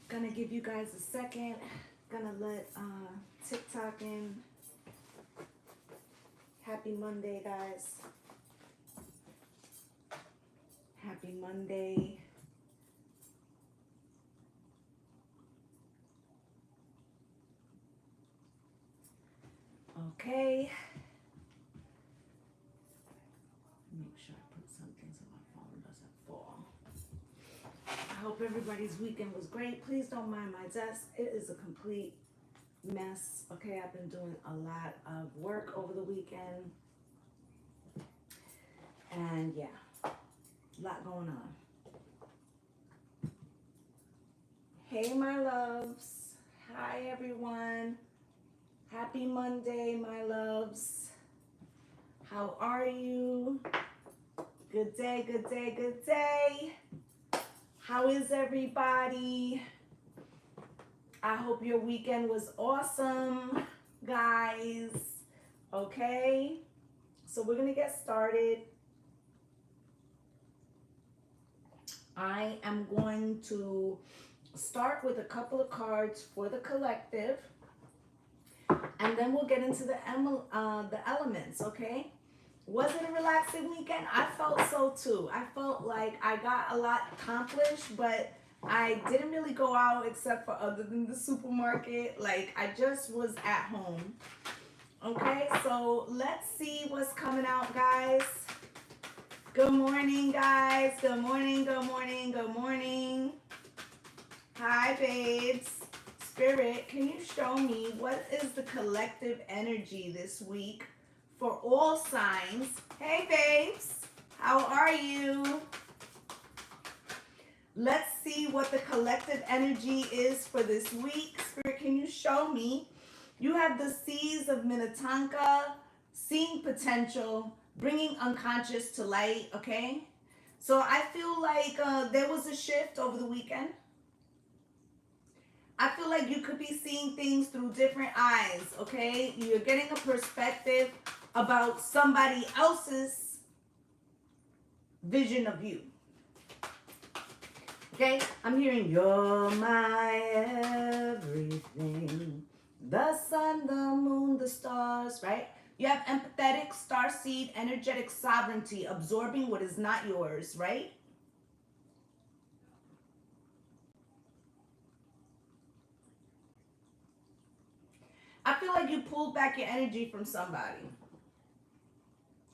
Gonna give you guys a second. Gonna let TikTok in. Happy Monday, guys. Happy Monday. Okay. Make sure I put something so my phone doesn't fall. I hope everybody's weekend was great. Please don't mind my desk. It is a complete mess. Okay, I've been doing a lot of work over the weekend. And yeah, a lot going on. Hey, my loves. Hi, everyone. Happy Monday, my loves. How are you? Good day, good day, good day. How is everybody? I hope your weekend was awesome, guys. Okay, so we're gonna get started. I am going to start with a couple of cards for the collective, and then we'll get into the elements, okay? Was it a relaxing weekend? I felt so too. I felt like I got a lot accomplished, but I didn't really go out except for other than the supermarket. Like, I just was at home. Okay, so let's see what's coming out, guys. Good morning, guys. Good morning, good morning, good morning. Hi, babes. Spirit, can you show me what is the collective energy this week for all signs? Hey, babes. How are you? Let's see what the collective energy is for this week. Spirit, can you show me? You have the Seas of Minnetonka, seeing potential, bringing unconscious to light, okay? So I feel like there was a shift over the weekend. I feel like you could be seeing things through different eyes, okay? You're getting a perspective about somebody else's vision of you. Okay? I'm hearing you're my everything. The sun, the moon, the stars, right? You have empathetic, starseed, energetic sovereignty, absorbing what is not yours, right? I feel like you pulled back your energy from somebody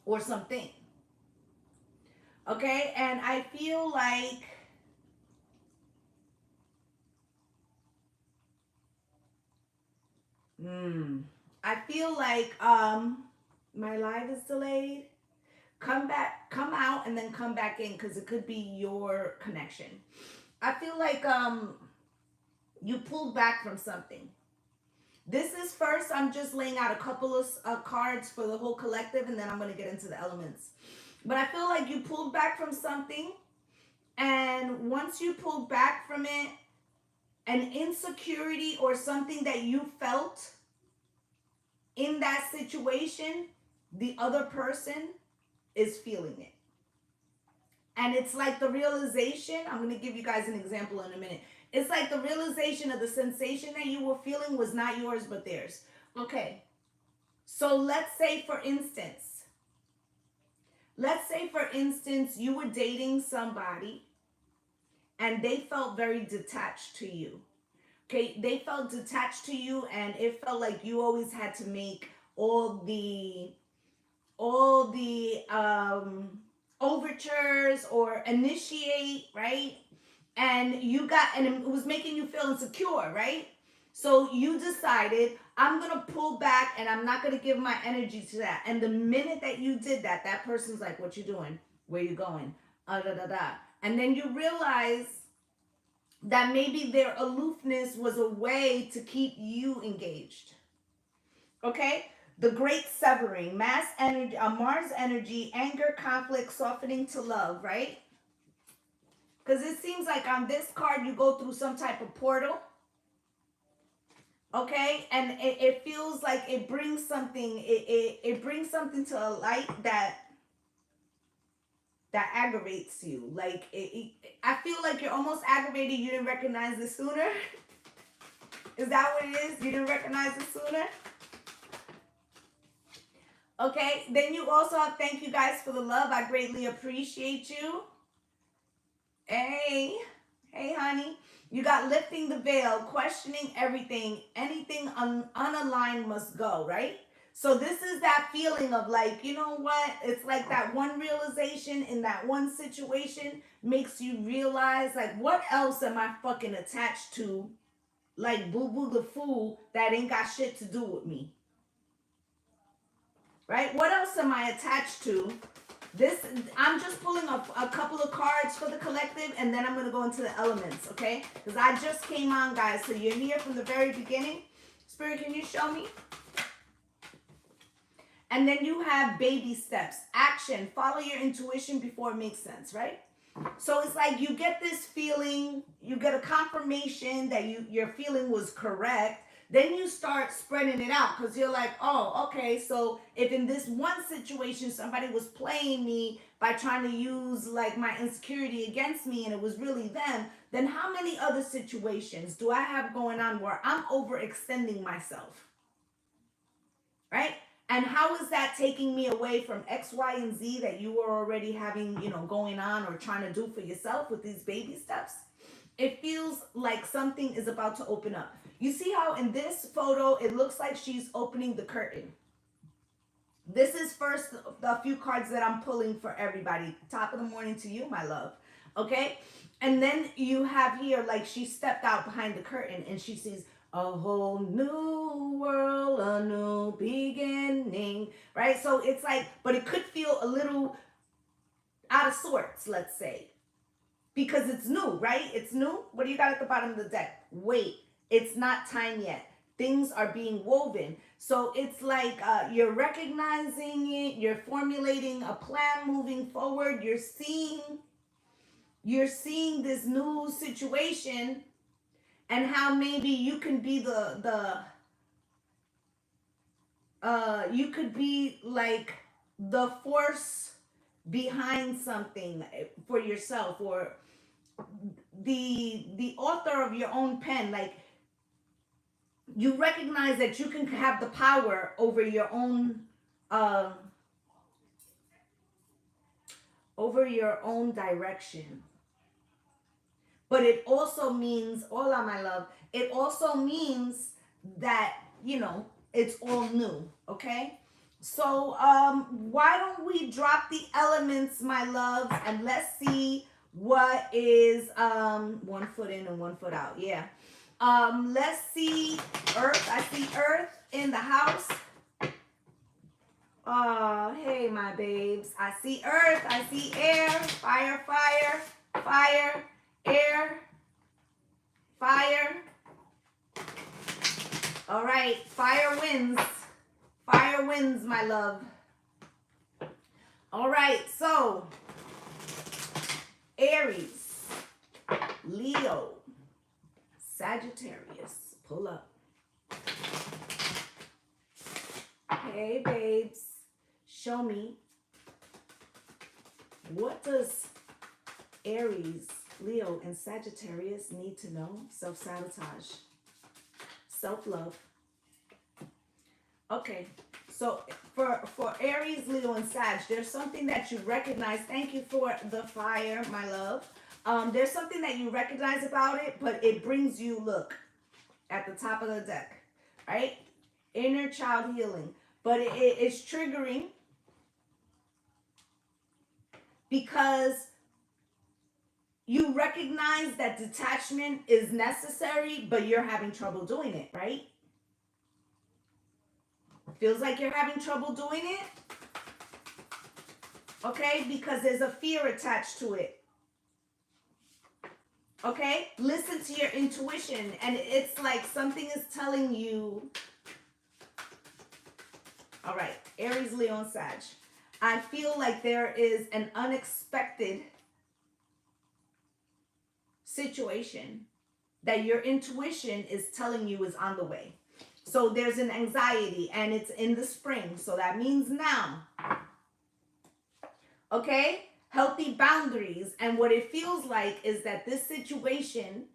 or something. Okay? And I feel like I feel like my live is delayed. Come back, come out, and then come back in, because it could be your connection. I feel like you pulled back from something. This is first, I'm just laying out a couple of cards for the whole collective, and then I'm going to get into the elements. But I feel like you pulled back from something, and once you pulled back from it, an insecurity or something that you felt in that situation, the other person is feeling it. And it's like the realization, I'm going to give you guys an example in a minute. It's like the realization of the sensation that you were feeling was not yours but theirs. Okay, so let's say for instance, you were dating somebody and they felt very detached to you. Okay, they felt detached to you, and it felt like you always had to make all the overtures or initiate, right? And it was making you feel insecure, right? So you decided, I'm gonna pull back and I'm not gonna give my energy to that. And the minute that you did that, that person's like, what you doing? Where you going? Da da da. And then you realize that maybe their aloofness was a way to keep you engaged. Okay? The great severing, mass energy, Mars energy, anger, conflict, softening to love, right? Because it seems like on this card, you go through some type of portal. Okay? And it feels like it brings something, it brings something to a light that that aggravates you. Like, I feel like you're almost aggravated. You didn't recognize it sooner. Is that what it is? You didn't recognize it sooner? Okay, then you also have thank you guys for the love. I greatly appreciate you. Hey, hey, honey. You got lifting the veil, questioning everything, anything unaligned must go, right? So this is that feeling of like, you know what? It's like that one realization in that one situation makes you realize, like, what else am I fucking attached to? Like Boo Boo the Fool that ain't got shit to do with me, right? What else am I attached to? This, I'm just pulling up a couple of cards for the collective, and then I'm going to go into the elements, okay? Because I just came on, guys, so you're here from the very beginning. Spirit, can you show me? And then you have baby steps, action, follow your intuition before it makes sense, right? So it's like you get this feeling, you get a confirmation that your feeling was correct. Then you start spreading it out because you're like, oh, okay, so if in this one situation somebody was playing me by trying to use like my insecurity against me and it was really them, then how many other situations do I have going on where I'm overextending myself, right? And how is that taking me away from X, Y, and Z that you were already having, you know, going on or trying to do for yourself with these baby steps? It feels like something is about to open up. You see how in this photo, it looks like she's opening the curtain. This is first the few cards that I'm pulling for everybody. Top of the morning to you, my love. Okay? And then you have here, like she stepped out behind the curtain and she sees a whole new world, a new beginning, right? So it's like, but it could feel a little out of sorts, let's say, because it's new, right? It's new. What do you got at the bottom of the deck? Wait, it's not time yet. Things are being woven. So it's like you're recognizing it, you're formulating a plan moving forward, you're seeing this new situation and how maybe you can be you could be like the force behind something for yourself, or the author of your own pen. Like you recognize that you can have the power over your own direction. But it also means, hola, my love, it also means that, you know, it's all new, okay? So why don't we drop the elements, my love, and let's see what is 1 foot in and 1 foot out. Yeah. Let's see Earth. I see Earth in the house. Oh, hey, my babes. I see Earth. I see air, fire, fire, fire, air, fire. All right, fire wins. Fire wins, my love. All right, so Aries, Leo, Sagittarius, pull up. Hey, babes, show me, what does Aries, Leo, and Sagittarius need to know? Self-sabotage, self-love. Okay, so for Aries, Leo, and Sag, there's something that you recognize. Thank you for the fire, my love. There's something that you recognize about it, but it brings you, look, at the top of the deck, right? Inner child healing. But it's triggering because you recognize that detachment is necessary, but you're having trouble doing it, right? Feels like you're having trouble doing it. Okay, because there's a fear attached to it. Okay, listen to your intuition, and it's like something is telling you. All right, Aries, Leo, and Sag. I feel like there is an unexpected situation that your intuition is telling you is on the way. So there's an anxiety, and it's in the spring. So that means now. Okay? healthy boundaries. And what it feels like is that this situation,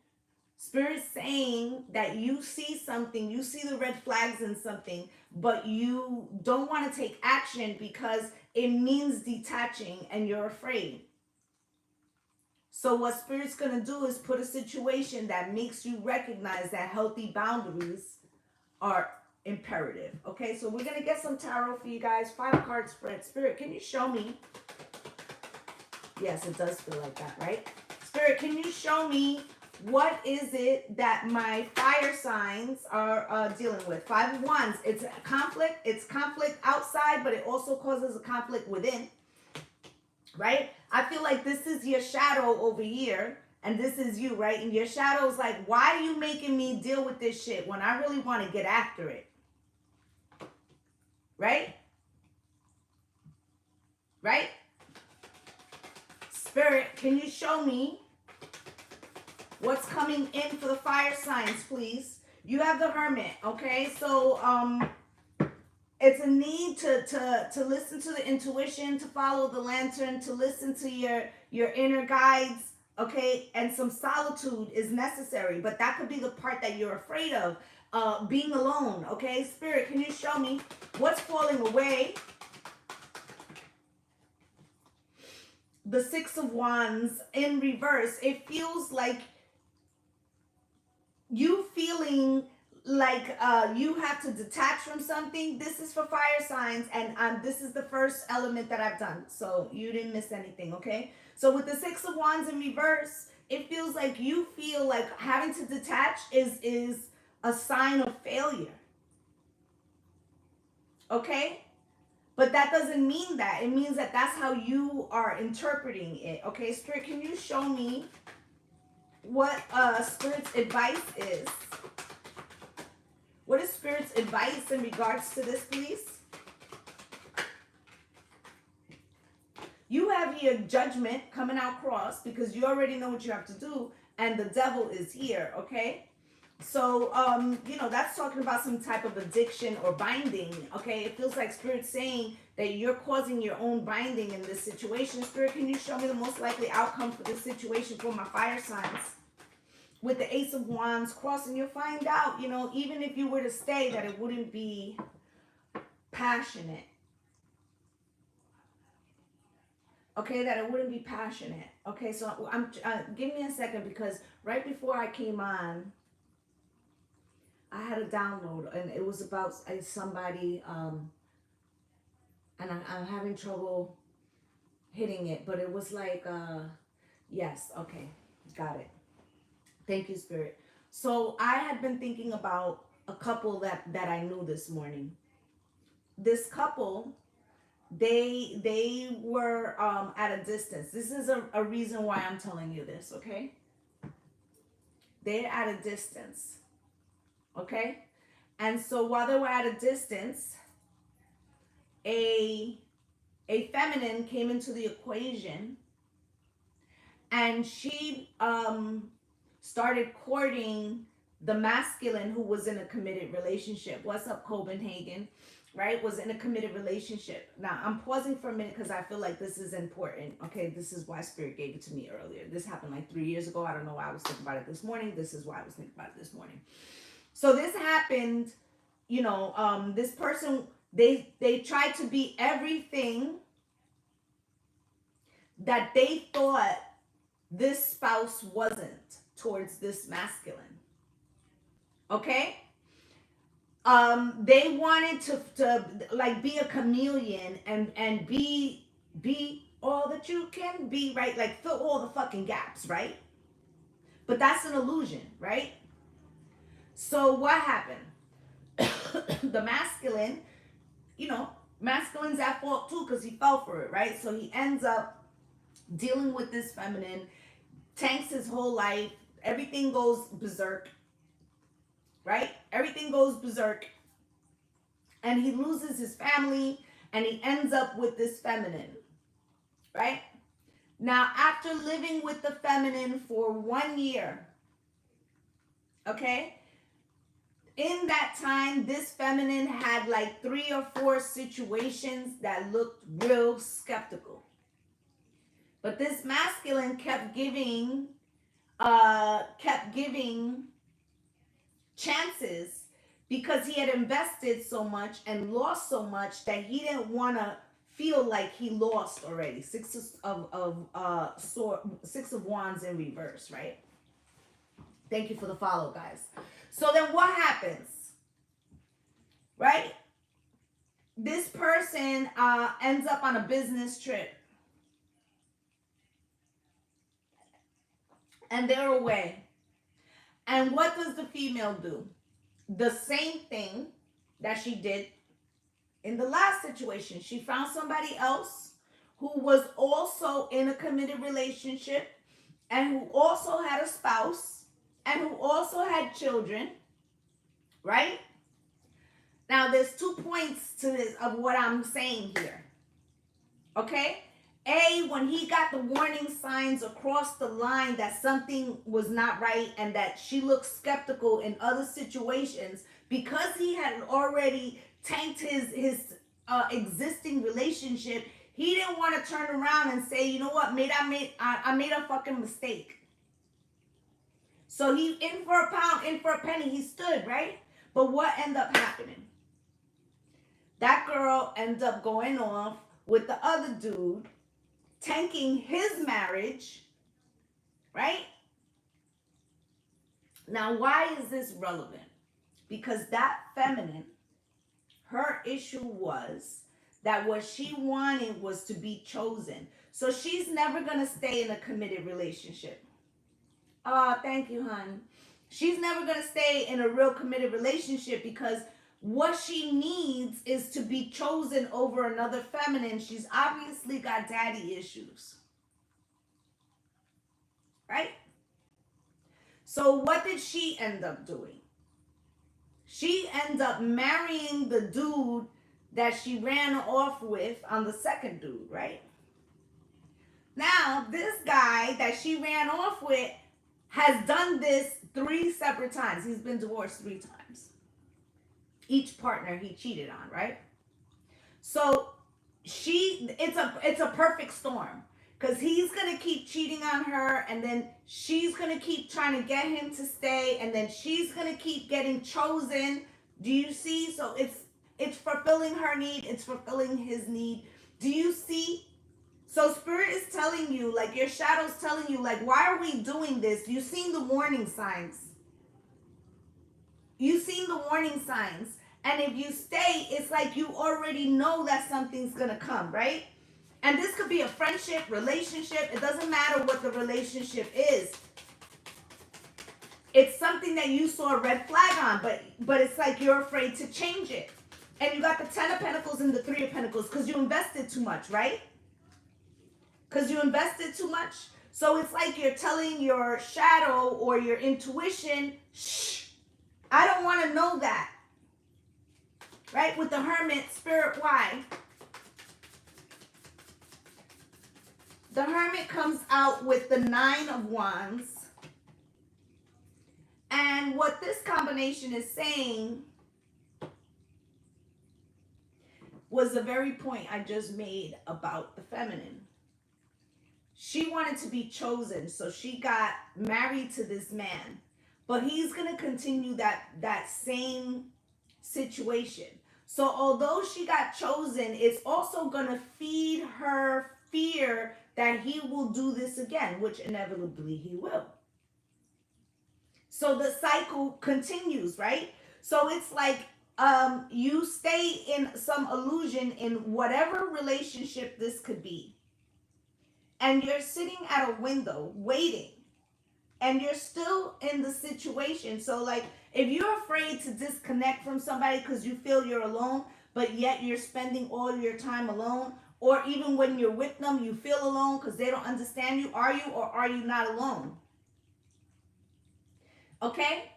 Spirit's saying that you see something, you see the red flags in something, but you don't want to take action because it means detaching and you're afraid. So what Spirit's going to do is put a situation that makes you recognize that healthy boundaries are imperative. Okay, so we're going to get some tarot for you guys. 5-card spread. Spirit, can you show me? Yes, it does feel like that, right? Spirit, can you show me what is it that my fire signs are dealing with? 5 of Wands. It's conflict. It's conflict outside, but it also causes a conflict within, right? I feel like this is your shadow over here, and this is you, right? And your shadow is like, why are you making me deal with this shit when I really want to get after it? Right? Right? Spirit, can you show me what's coming in for the fire signs, please? You have the Hermit, okay? So it's a need to listen to the intuition, to follow the lantern, to listen to your inner guides, okay? And some solitude is necessary, but that could be the part that you're afraid of, being alone, okay? Spirit, can you show me what's falling away? The 6 of Wands in reverse. It feels like you feeling like you have to detach from something. This is for fire signs, and this is the first element that I've done, so you didn't miss anything, okay? So with the 6 of Wands in reverse, it feels like you feel like having to detach is a sign of failure, okay? But that doesn't mean that. It means that that's how you are interpreting it, okay? Spirit, can you show me what Spirit's advice is? What is Spirit's advice in regards to this, please? You have here judgment coming out cross because you already know what you have to do, and the devil is here, okay? So, that's talking about some type of addiction or binding, okay? It feels like Spirit's saying that you're causing your own binding in this situation. Spirit, can you show me the most likely outcome for this situation for my fire signs? With the Ace of Wands crossing, you'll find out, even if you were to stay, that it wouldn't be passionate. Okay, that it wouldn't be passionate. Okay, so give me a second, because right before I came on, I had a download, and it was about somebody, and I'm having trouble hitting it, but it was like, yes, okay, got it. Thank you, Spirit. So I had been thinking about a couple that I knew this morning. This couple, they were at a distance. This is a reason why I'm telling you this, okay? They're at a distance. Okay, and so while they were at a distance, a feminine came into the equation, and she started courting the masculine who was in a committed relationship. What's up, Copenhagen? Right, was in a committed relationship. Now I'm pausing for a minute because I feel like this is important. Okay, this is why Spirit gave it to me earlier. This happened like 3 years ago. I don't know why I was thinking about it this morning. This is why I was thinking about it this morning. So this happened, this person, they tried to be everything that they thought this spouse wasn't towards this masculine. Okay? They wanted to like be a chameleon and be all that you can be, right? Like fill all the fucking gaps, right? But that's an illusion, right? So what happened? The masculine, masculine's at fault too because he fell for it, right? So he ends up dealing with this feminine, tanks his whole life, everything goes berserk, right? Everything goes berserk, and he loses his family, and he ends up with this feminine, right? Now, after living with the feminine for 1 year, okay, in that time, this feminine had like 3 or 4 situations that looked real skeptical. But this masculine kept giving chances because he had invested so much and lost so much that he didn't want to feel like he lost already. Six of Wands in reverse, right? Thank you for the follow, guys. So then what happens, right? This person ends up on a business trip and they're away. And what does the female do? The same thing that she did in the last situation. She found somebody else who was also in a committed relationship and who also had a spouse and who also had children, right? Now, there's 2 points to this of what I'm saying here, okay? A, when he got the warning signs across the line that something was not right and that she looked skeptical in other situations, because he had already tanked his existing relationship, he didn't want to turn around and say, you know what, I made a fucking mistake. So he, in for a pound, in for a penny, he stood, right? But what ended up happening? That girl ends up going off with the other dude, tanking his marriage, right? Now, why is this relevant? Because that feminine, her issue was that what she wanted was to be chosen. So she's never going to stay in a committed relationship. Oh, thank you, hon. She's never going to stay in a real committed relationship because what she needs is to be chosen over another feminine. She's obviously got daddy issues. Right? So what did she end up doing? She ends up marrying the dude that she ran off with on the second dude, right? Now, this guy that she ran off with has done this 3 separate times. He's been divorced 3 times. Each partner he cheated on, right? So it's a perfect storm because he's gonna keep cheating on her, and then she's gonna keep trying to get him to stay, and then she's gonna keep getting chosen. Do you see? So it's fulfilling her need, it's fulfilling his need. Do you see? So spirit is telling you, like your shadow's telling you, like, why are we doing this? You've seen the warning signs. You've seen the warning signs. And if you stay, it's like you already know that something's going to come, right? And this could be a friendship, relationship. It doesn't matter what the relationship is. It's something that you saw a red flag on, but it's like you're afraid to change it. And you got the 10 of Pentacles and the 3 of Pentacles because you invested too much, right? Because you invested too much. So it's like you're telling your shadow or your intuition, shh, I don't want to know that. Right? With the Hermit, spirit, why? The Hermit comes out with the 9 of Wands. And what this combination is saying was the very point I just made about the feminine. She wanted to be chosen, so she got married to this man. But he's going to continue that same situation. So although she got chosen, it's also going to feed her fear that he will do this again, which inevitably he will. So the cycle continues, right? So it's like you stay in some illusion in whatever relationship this could be. And you're sitting at a window waiting. And you're still in the situation. So like, if you're afraid to disconnect from somebody because you feel you're alone, but yet you're spending all your time alone, or even when you're with them, you feel alone because they don't understand you, are you or are you not alone? Okay?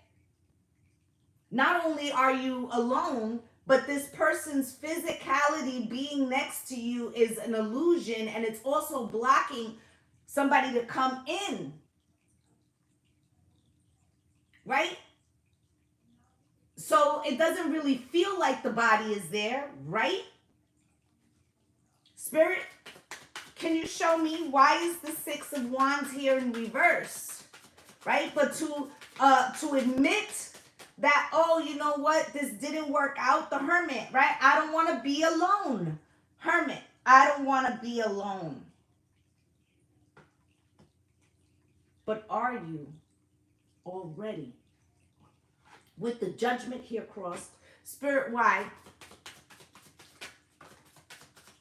Not only are you alone, but this person's physicality being next to you is an illusion, and it's also blocking somebody to come in. Right? So it doesn't really feel like the body is there, right? Spirit, can you show me why is the Six of Wands here in reverse? Right? But to admit that, oh, you know what, this didn't work out, the Hermit, right? I don't want to be alone. Hermit, I don't want to be alone. But are you already? With the Judgment here crossed. Spirit, why?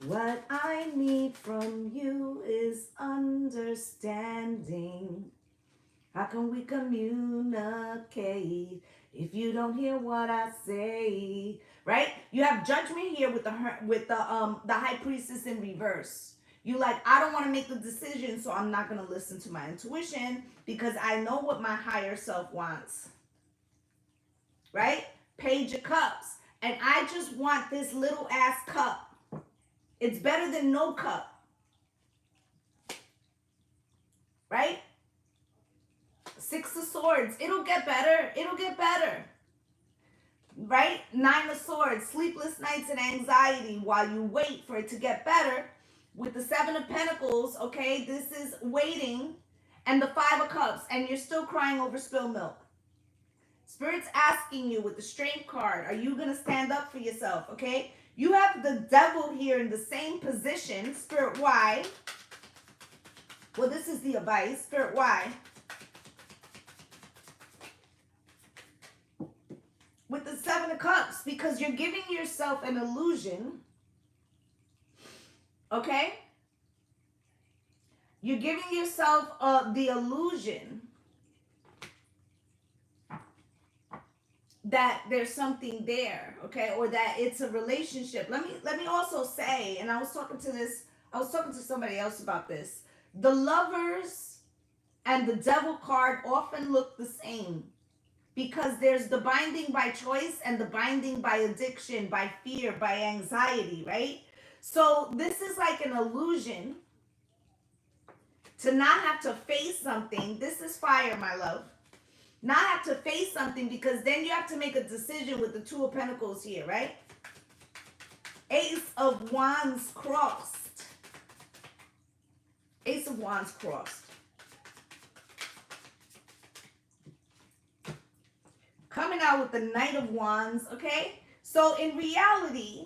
What I need from you is understanding. How can we communicate if you don't hear what I say? Right? You have Judgment here with the High Priestess in reverse. You like, I don't want to make the decision, so I'm not going to listen to my intuition because I know what my higher self wants. Right? Page of Cups. And I just want this little ass cup. It's better than no cup. Right? Six of Swords. It'll get better. It'll get better. Right? Nine of Swords. Sleepless nights and anxiety while you wait for it to get better. With the Seven of Pentacles, okay, this is waiting. And the Five of Cups. And you're still crying over spilled milk. Spirit's asking you with the Strength card, are you going to stand up for yourself, okay? You have the Devil here in the same position. Spirit, why? Well, this is the advice. Spirit, why? With the Seven of Cups, because you're giving yourself an illusion, okay? You're giving yourself the illusion that there's something there, okay, or that it's a relationship. Let me also say, and I was talking to somebody else about this. The Lovers and the Devil card often look the same because there's the binding by choice and the binding by addiction, by fear, by anxiety, right? So this is like an illusion to not have to face something. This is fire, my love. Not have to face something because then you have to make a decision with the Two of Pentacles here, right? Ace of Wands crossed. Ace of Wands crossed. Coming out with the Knight of Wands, okay? So in reality,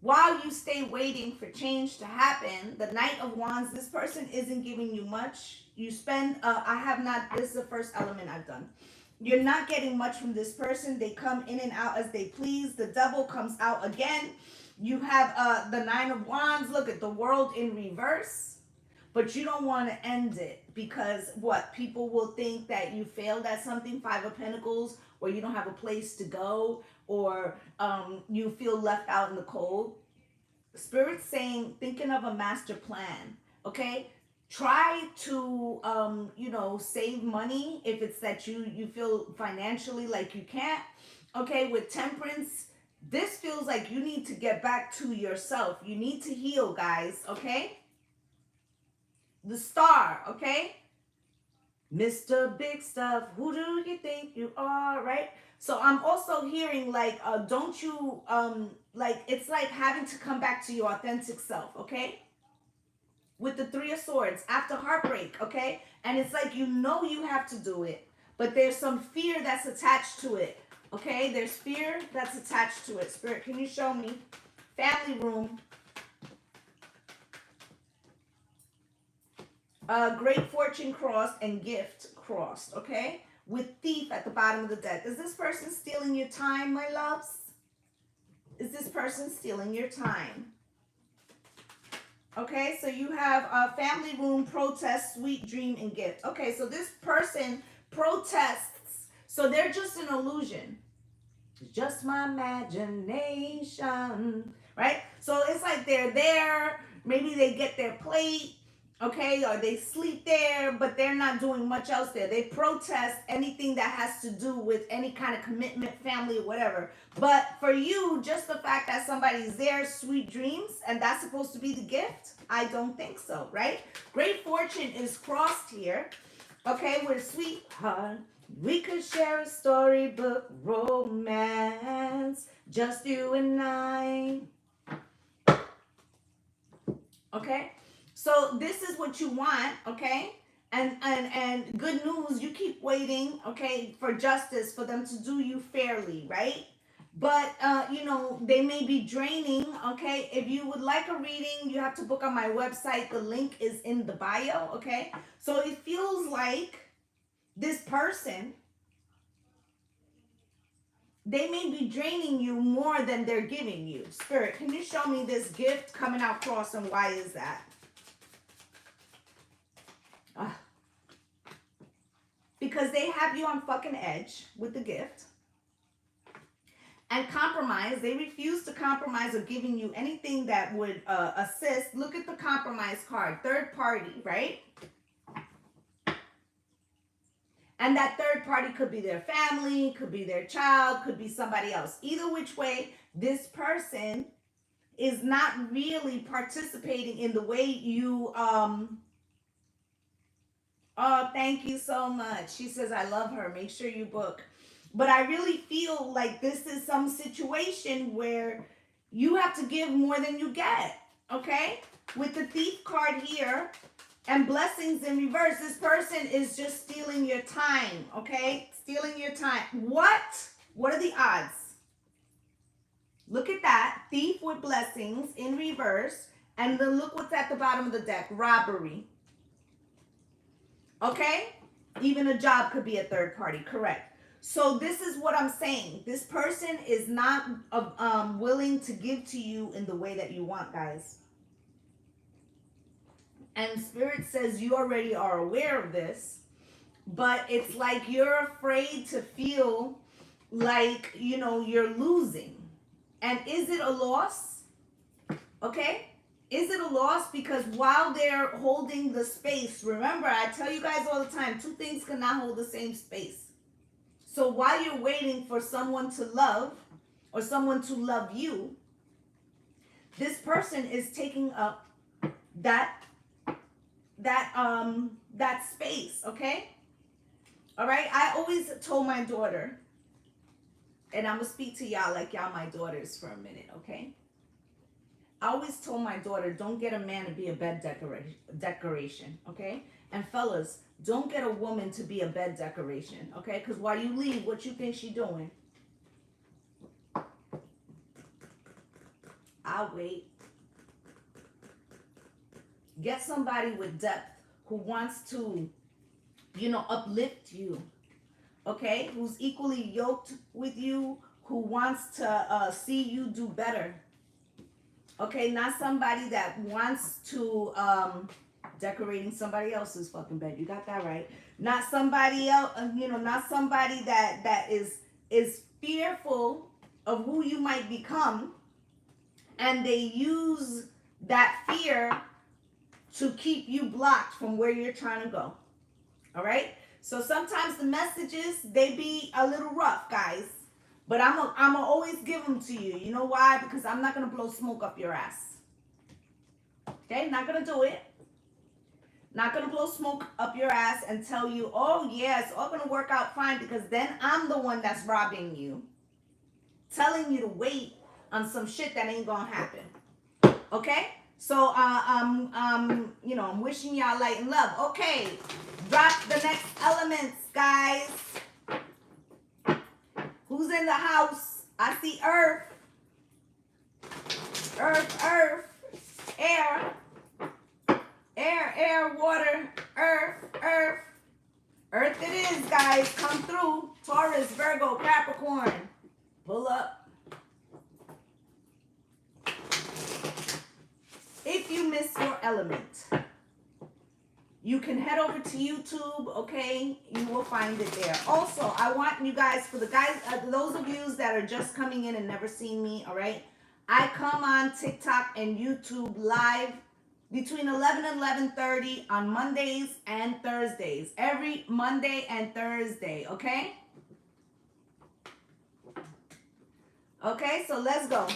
while you stay waiting for change to happen, the Knight of Wands, this person isn't giving you much. You spend, this is the first element I've done. You're not getting much from this person. They come in and out as they please. The Devil comes out again. You have the Nine of Wands. Look at the World in reverse. But you don't want to end it because what? People will think that you failed at something. Five of Pentacles, or you don't have a place to go, or you feel left out in the cold. Spirit's saying, thinking of a master plan, okay? Try to, save money if it's that you feel financially like you can't. Okay, with Temperance, this feels like you need to get back to yourself. You need to heal, guys, okay? The Star, okay? Mr. Big Stuff, who do you think you are, right? So I'm also hearing like, don't you, it's like having to come back to your authentic self, okay? With the Three of Swords, after heartbreak, okay? And it's like, you have to do it, but there's some fear that's attached to it, okay? There's fear that's attached to it. Spirit, can you show me? Family room. Great Fortune crossed and Gift crossed, okay? With Thief at the bottom of the deck. Is this person stealing your time, my loves? Is this person stealing your time? Okay, so you have family room, protest, sweet dream, and gift. Okay, so this person protests. So they're just an illusion. It's just my imagination, right? So it's like they're there. Maybe they get their plate, okay, or they sleep there, but they're not doing much else there. They protest anything that has to do with any kind of commitment, family, or whatever. But for you, just the fact that somebody's there, sweet dreams, and that's supposed to be the gift, I don't think so, right? Great Fortune is crossed here, okay, with Sweetheart. We could share a storybook romance, just you and I. Okay? So this is what you want, okay? And good news, you keep waiting, okay, for justice, for them to do you fairly, right? But you know, they may be draining, okay? If you would like a reading, you have to book on my website. The link is in the bio, okay? So it feels like this person, they may be draining you more than they're giving you. Spirit, can you show me this gift coming out cross, and why is that? Ah, because they have you on fucking edge with the gift. And compromise, they refuse to compromise or giving you anything that would assist. Look at the compromise card, third party, right? And that third party could be their family, could be their child, could be somebody else. Either which way, this person is not really participating in the way you oh, thank you so much. She says, I love her. Make sure you book. But I really feel like this is some situation where you have to give more than you get. Okay? With the thief card here and blessings in reverse, this person is just stealing your time. Okay? Stealing your time. What? What are the odds? Look at that. Thief with blessings in reverse. And then look what's at the bottom of the deck. Robbery. Okay? Even a job could be a third party. Correct. So this is what I'm saying. This person is not willing to give to you in the way that you want, guys. And Spirit says you already are aware of this. But it's like you're afraid to feel like, you know, you're losing. And is it a loss? Okay? Is it a loss? Because while they're holding the space, remember, I tell you guys all the time, two things cannot hold the same space. So while you're waiting for someone to love or someone to love you, this person is taking up that space, okay? All right? I always told my daughter, and I'm going to speak to y'all like y'all my daughters for a minute, okay? I always told my daughter, don't get a man to be a bed decoration, okay? And fellas, don't get a woman to be a bed decoration, okay? Because while you leave, what you think she doing? I'll wait. Get somebody with depth who wants to, you know, uplift you, okay? Who's equally yoked with you, who wants to see you do better. Okay, not somebody that wants to decorating somebody else's fucking bed. You got that right. Not somebody else, you know, not somebody that is fearful of who you might become, and they use that fear to keep you blocked from where you're trying to go. All right? So sometimes the messages, they be a little rough, guys. But I'm always give them to you. You know why? Because I'm not going to blow smoke up your ass. Okay? Not going to do it. Not going to blow smoke up your ass and tell you, oh, yeah, it's all going to work out fine, because then I'm the one that's robbing you. Telling you to wait on some shit that ain't going to happen. Okay? So, you know, I'm wishing y'all light and love. Okay. Drop the next elements, guys. Who's in the house? I see earth. Earth. Air. Air, water. Earth. Earth it is, guys. Come through. Taurus, Virgo, Capricorn. Pull up. If you miss your element, you can head over to YouTube, okay? You will find it there. Also, I want you guys, for the guys, those of you that are just coming in and never seen me, all right? I come on TikTok and YouTube live between 11 and 11:30 on Mondays and Thursdays. Every Monday and Thursday, okay? Okay, so let's go.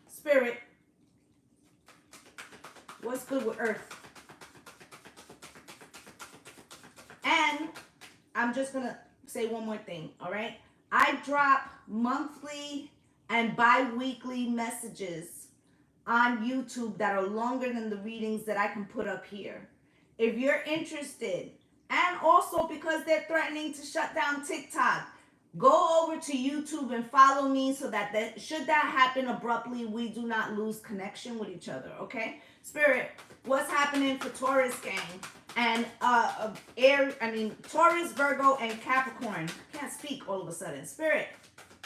Spirit, what's good with Earth? And I'm just going to say one more thing, all right? I drop monthly and bi-weekly messages on YouTube that are longer than the readings that I can put up here. If you're interested, and also because they're threatening to shut down TikTok, go over to YouTube and follow me so that should that happen abruptly, we do not lose connection with each other, okay? Spirit, what's happening for Taurus gang? And Taurus, Virgo, and Capricorn. Can't speak all of a sudden. Spirit,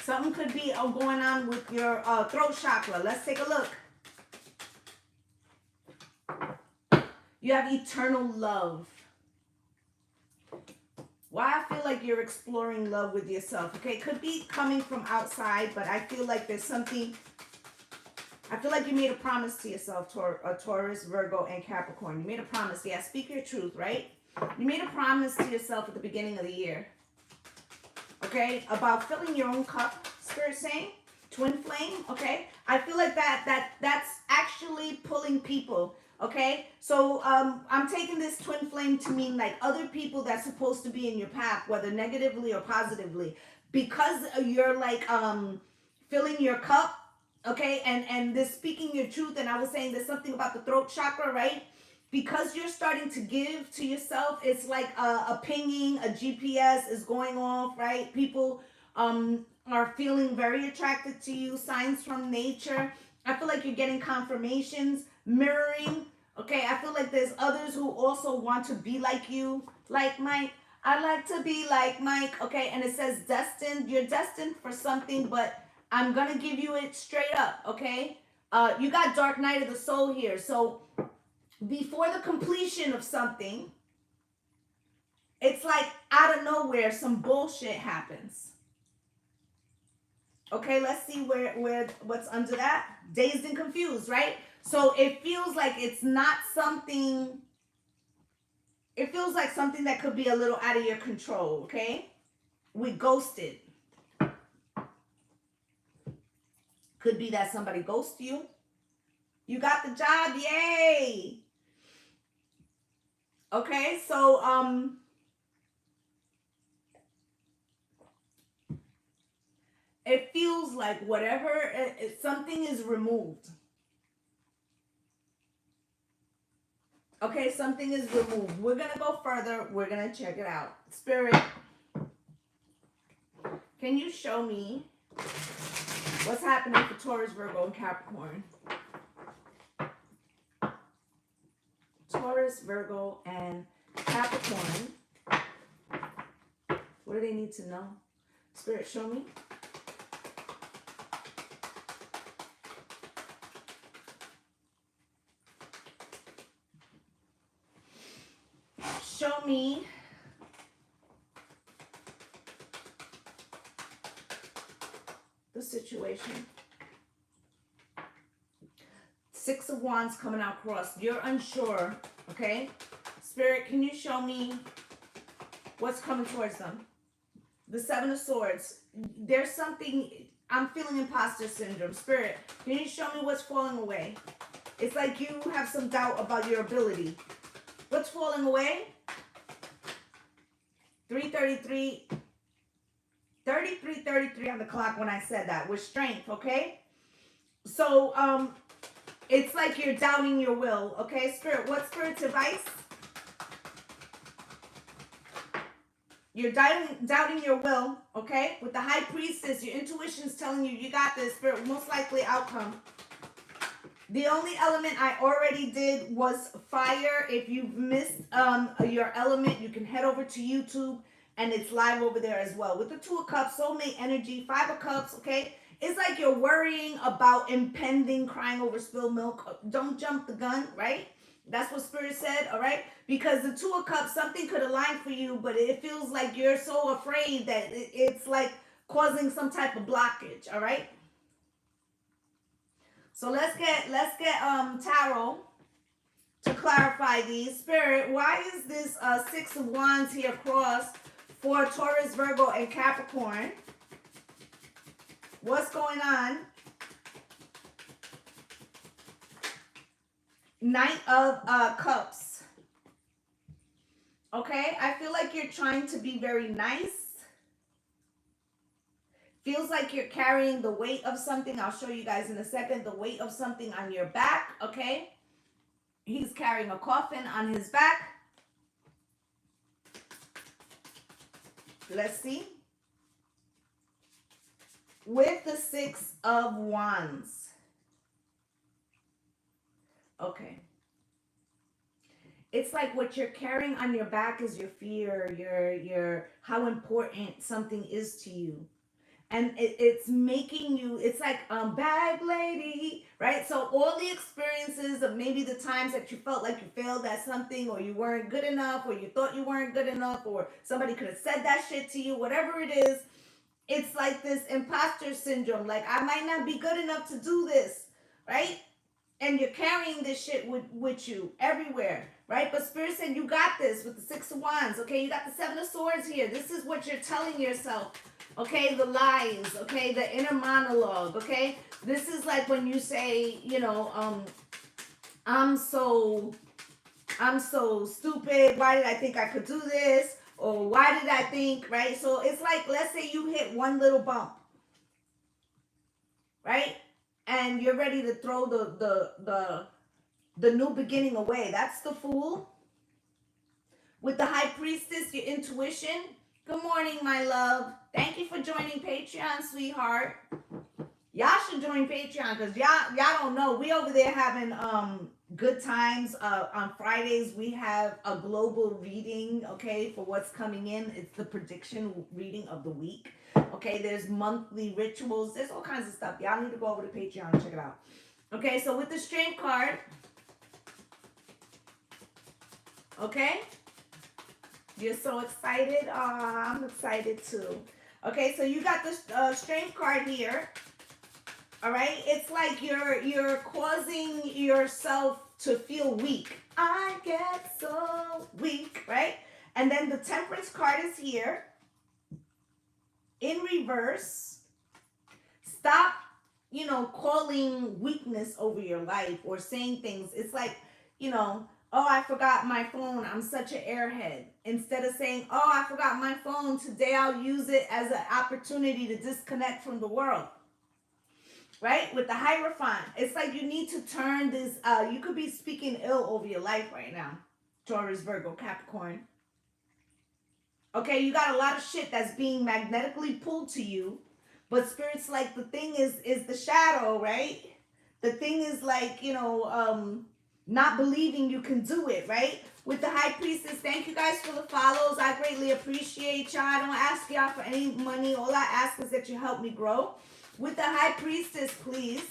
something could be going on with your throat chakra. Let's take a look. You have eternal love. Why I feel like you're exploring love with yourself. Okay, it could be coming from outside, but I feel like there's something. I feel like you made a promise to yourself, Taurus, Virgo, and Capricorn. You made a promise. Yeah, speak your truth, right? You made a promise to yourself at the beginning of the year. Okay, about filling your own cup. Spirit saying, twin flame. Okay, I feel like that's actually pulling people. Okay, so I'm taking this twin flame to mean like other people that's supposed to be in your path, whether negatively or positively, because you're like filling your cup. Okay, and this speaking your truth, and I was saying there's something about the throat chakra, right? Because you're starting to give to yourself, it's like a pinging, a GPS is going off, right? People are feeling very attracted to you, signs from nature. I feel like you're getting confirmations, mirroring. Okay, I feel like there's others who also want to be like you, like Mike. I like to be like Mike. Okay, and it says destined. You're destined for something, but I'm gonna give you it straight up. Okay, you got Dark Night of the Soul here, so before the completion of something, it's like out of nowhere some bullshit happens. Okay, let's see where what's under that. Dazed and confused, right? So it feels like it's not something. It feels like something that could be a little out of your control. Okay, we ghosted. Could be that somebody ghosted you. You got the job, yay! Okay, so it feels like whatever something is removed. Okay, something is removed. We're gonna go further. We're gonna check it out. Spirit, can you show me what's happening for Taurus, Virgo, and Capricorn? Taurus, Virgo, and Capricorn. What do they need to know? Spirit, show me. Show me the situation. Six of Wands coming out crossed. You're unsure, okay? Spirit, can you show me what's coming towards them? The Seven of Swords. There's something, I'm feeling imposter syndrome. Spirit, can you show me what's falling away? It's like you have some doubt about your ability. What's falling away? 3:33 on the clock when I said that, with strength, okay? So it's like you're doubting your will, okay? Spirit, what's Spirit's advice? You're doubting your will, okay? With the High Priestess, your intuition's telling you you got this. Spirit, most likely outcome. The only element I already did was fire. If you've missed your element, you can head over to YouTube and it's live over there as well. With the Two of Cups, soulmate energy, Five of Cups, okay? It's like you're worrying about impending, crying over spilled milk. Don't jump the gun, right? That's what Spirit said, all right? Because the Two of Cups, something could align for you, but it feels like you're so afraid that it's like causing some type of blockage, all right? So let's get tarot to clarify these. Spirit, why is this Six of Wands here crossed for Taurus, Virgo, and Capricorn? What's going on? Knight of Cups. Okay, I feel like you're trying to be very nice. Feels like you're carrying the weight of something. I'll show you guys in a second. The weight of something on your back, okay? He's carrying a coffin on his back. Let's see. With the 6 of Wands. Okay. It's like what you're carrying on your back is your fear, your how important something is to you. And it's making you, it's like bag lady, right? So all the experiences of maybe the times that you felt like you failed at something, or you weren't good enough, or you thought you weren't good enough, or somebody could have said that shit to you, whatever it is, it's like this imposter syndrome. Like, I might not be good enough to do this, right? And you're carrying this shit with you everywhere, right? But Spirit said you got this with the 6 of Wands, okay? You got the 7 of Swords here. This is what you're telling yourself, okay? The lies, okay? The inner monologue, okay? This is like when you say, you know, I'm so stupid. Why did I think I could do this? Or why did I think, right? So it's like, let's say you hit one little bump, right? And you're ready to throw the new beginning away. That's the Fool. With the High Priestess, your intuition. Good morning, my love. Thank you for joining Patreon, sweetheart. Y'all should join Patreon because y'all don't know. We over there having good times. On Fridays, we have a global reading, okay, for what's coming in. It's the prediction reading of the week. Okay, there's monthly rituals. There's all kinds of stuff. Y'all need to go over to Patreon and check it out. Okay, so with the Strength card, okay, you're so excited. I'm excited too. Okay, so you got the Strength card here. All right, it's like you're causing yourself to feel weak. I get so weak, right? And then the Temperance card is here in reverse. Stop, you know, calling weakness over your life or saying things. It's like, you know, oh, I forgot my phone. I'm such an airhead. Instead of saying, oh, I forgot my phone. Today I'll use it as an opportunity to disconnect from the world. Right? With the Hierophant, it's like you need to turn this, you could be speaking ill over your life right now. Taurus, Virgo, Capricorn. Okay, you got a lot of shit that's being magnetically pulled to you, but Spirit's like, the thing is the shadow, right? The thing is like, you know, not believing you can do it, right? With the High Priestess, thank you guys for the follows. I greatly appreciate y'all. I don't ask y'all for any money. All I ask is that you help me grow. With the High Priestess, please.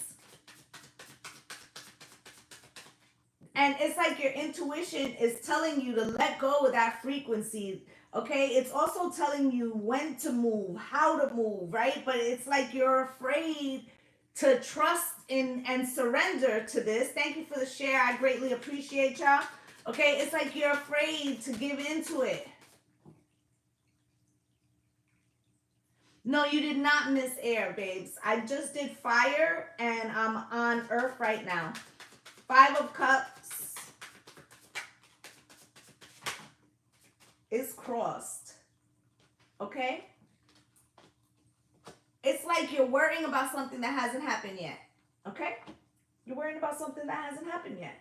And it's like your intuition is telling you to let go of that frequency. Okay, it's also telling you when to move, how to move, right? But it's like you're afraid to trust in and surrender to this. Thank you for the share. I greatly appreciate y'all. Okay, it's like you're afraid to give into it. No, you did not miss air, babes. I just did fire and I'm on earth right now. 5 of Cups is crossed. Okay? It's like you're worrying about something that hasn't happened yet. Okay? You're worrying about something that hasn't happened yet.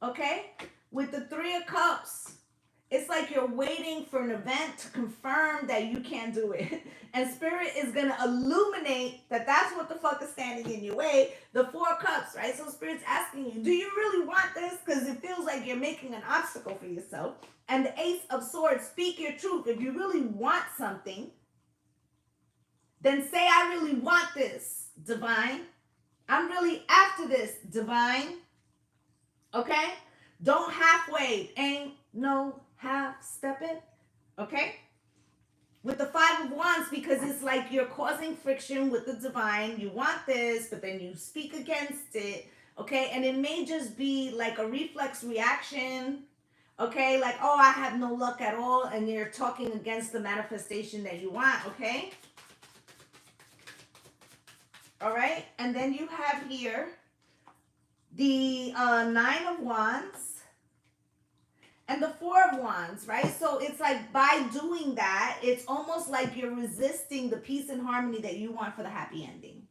Okay? With the 3 of Cups, it's like you're waiting for an event to confirm that you can't do it. And Spirit is going to illuminate that that's what the fuck is standing in your way. The 4 of Cups, right? So Spirit's asking you, do you really want this? Because it feels like you're making an obstacle for yourself. And the Ace of Swords, speak your truth. If you really want something, then say, I really want this, Divine. I'm really after this, Divine. Okay? Don't halfway. Ain't no half stepping. Okay? With the 5 of Wands, because it's like you're causing friction with the Divine. You want this, but then you speak against it. Okay? And it may just be like a reflex reaction. Okay? Like, oh, I have no luck at all. And you're talking against the manifestation that you want. Okay? All right? And then you have here the 9 of Wands. and the Four of Wands, right? So it's like by doing that, it's almost like you're resisting the peace and harmony that you want for the happy ending.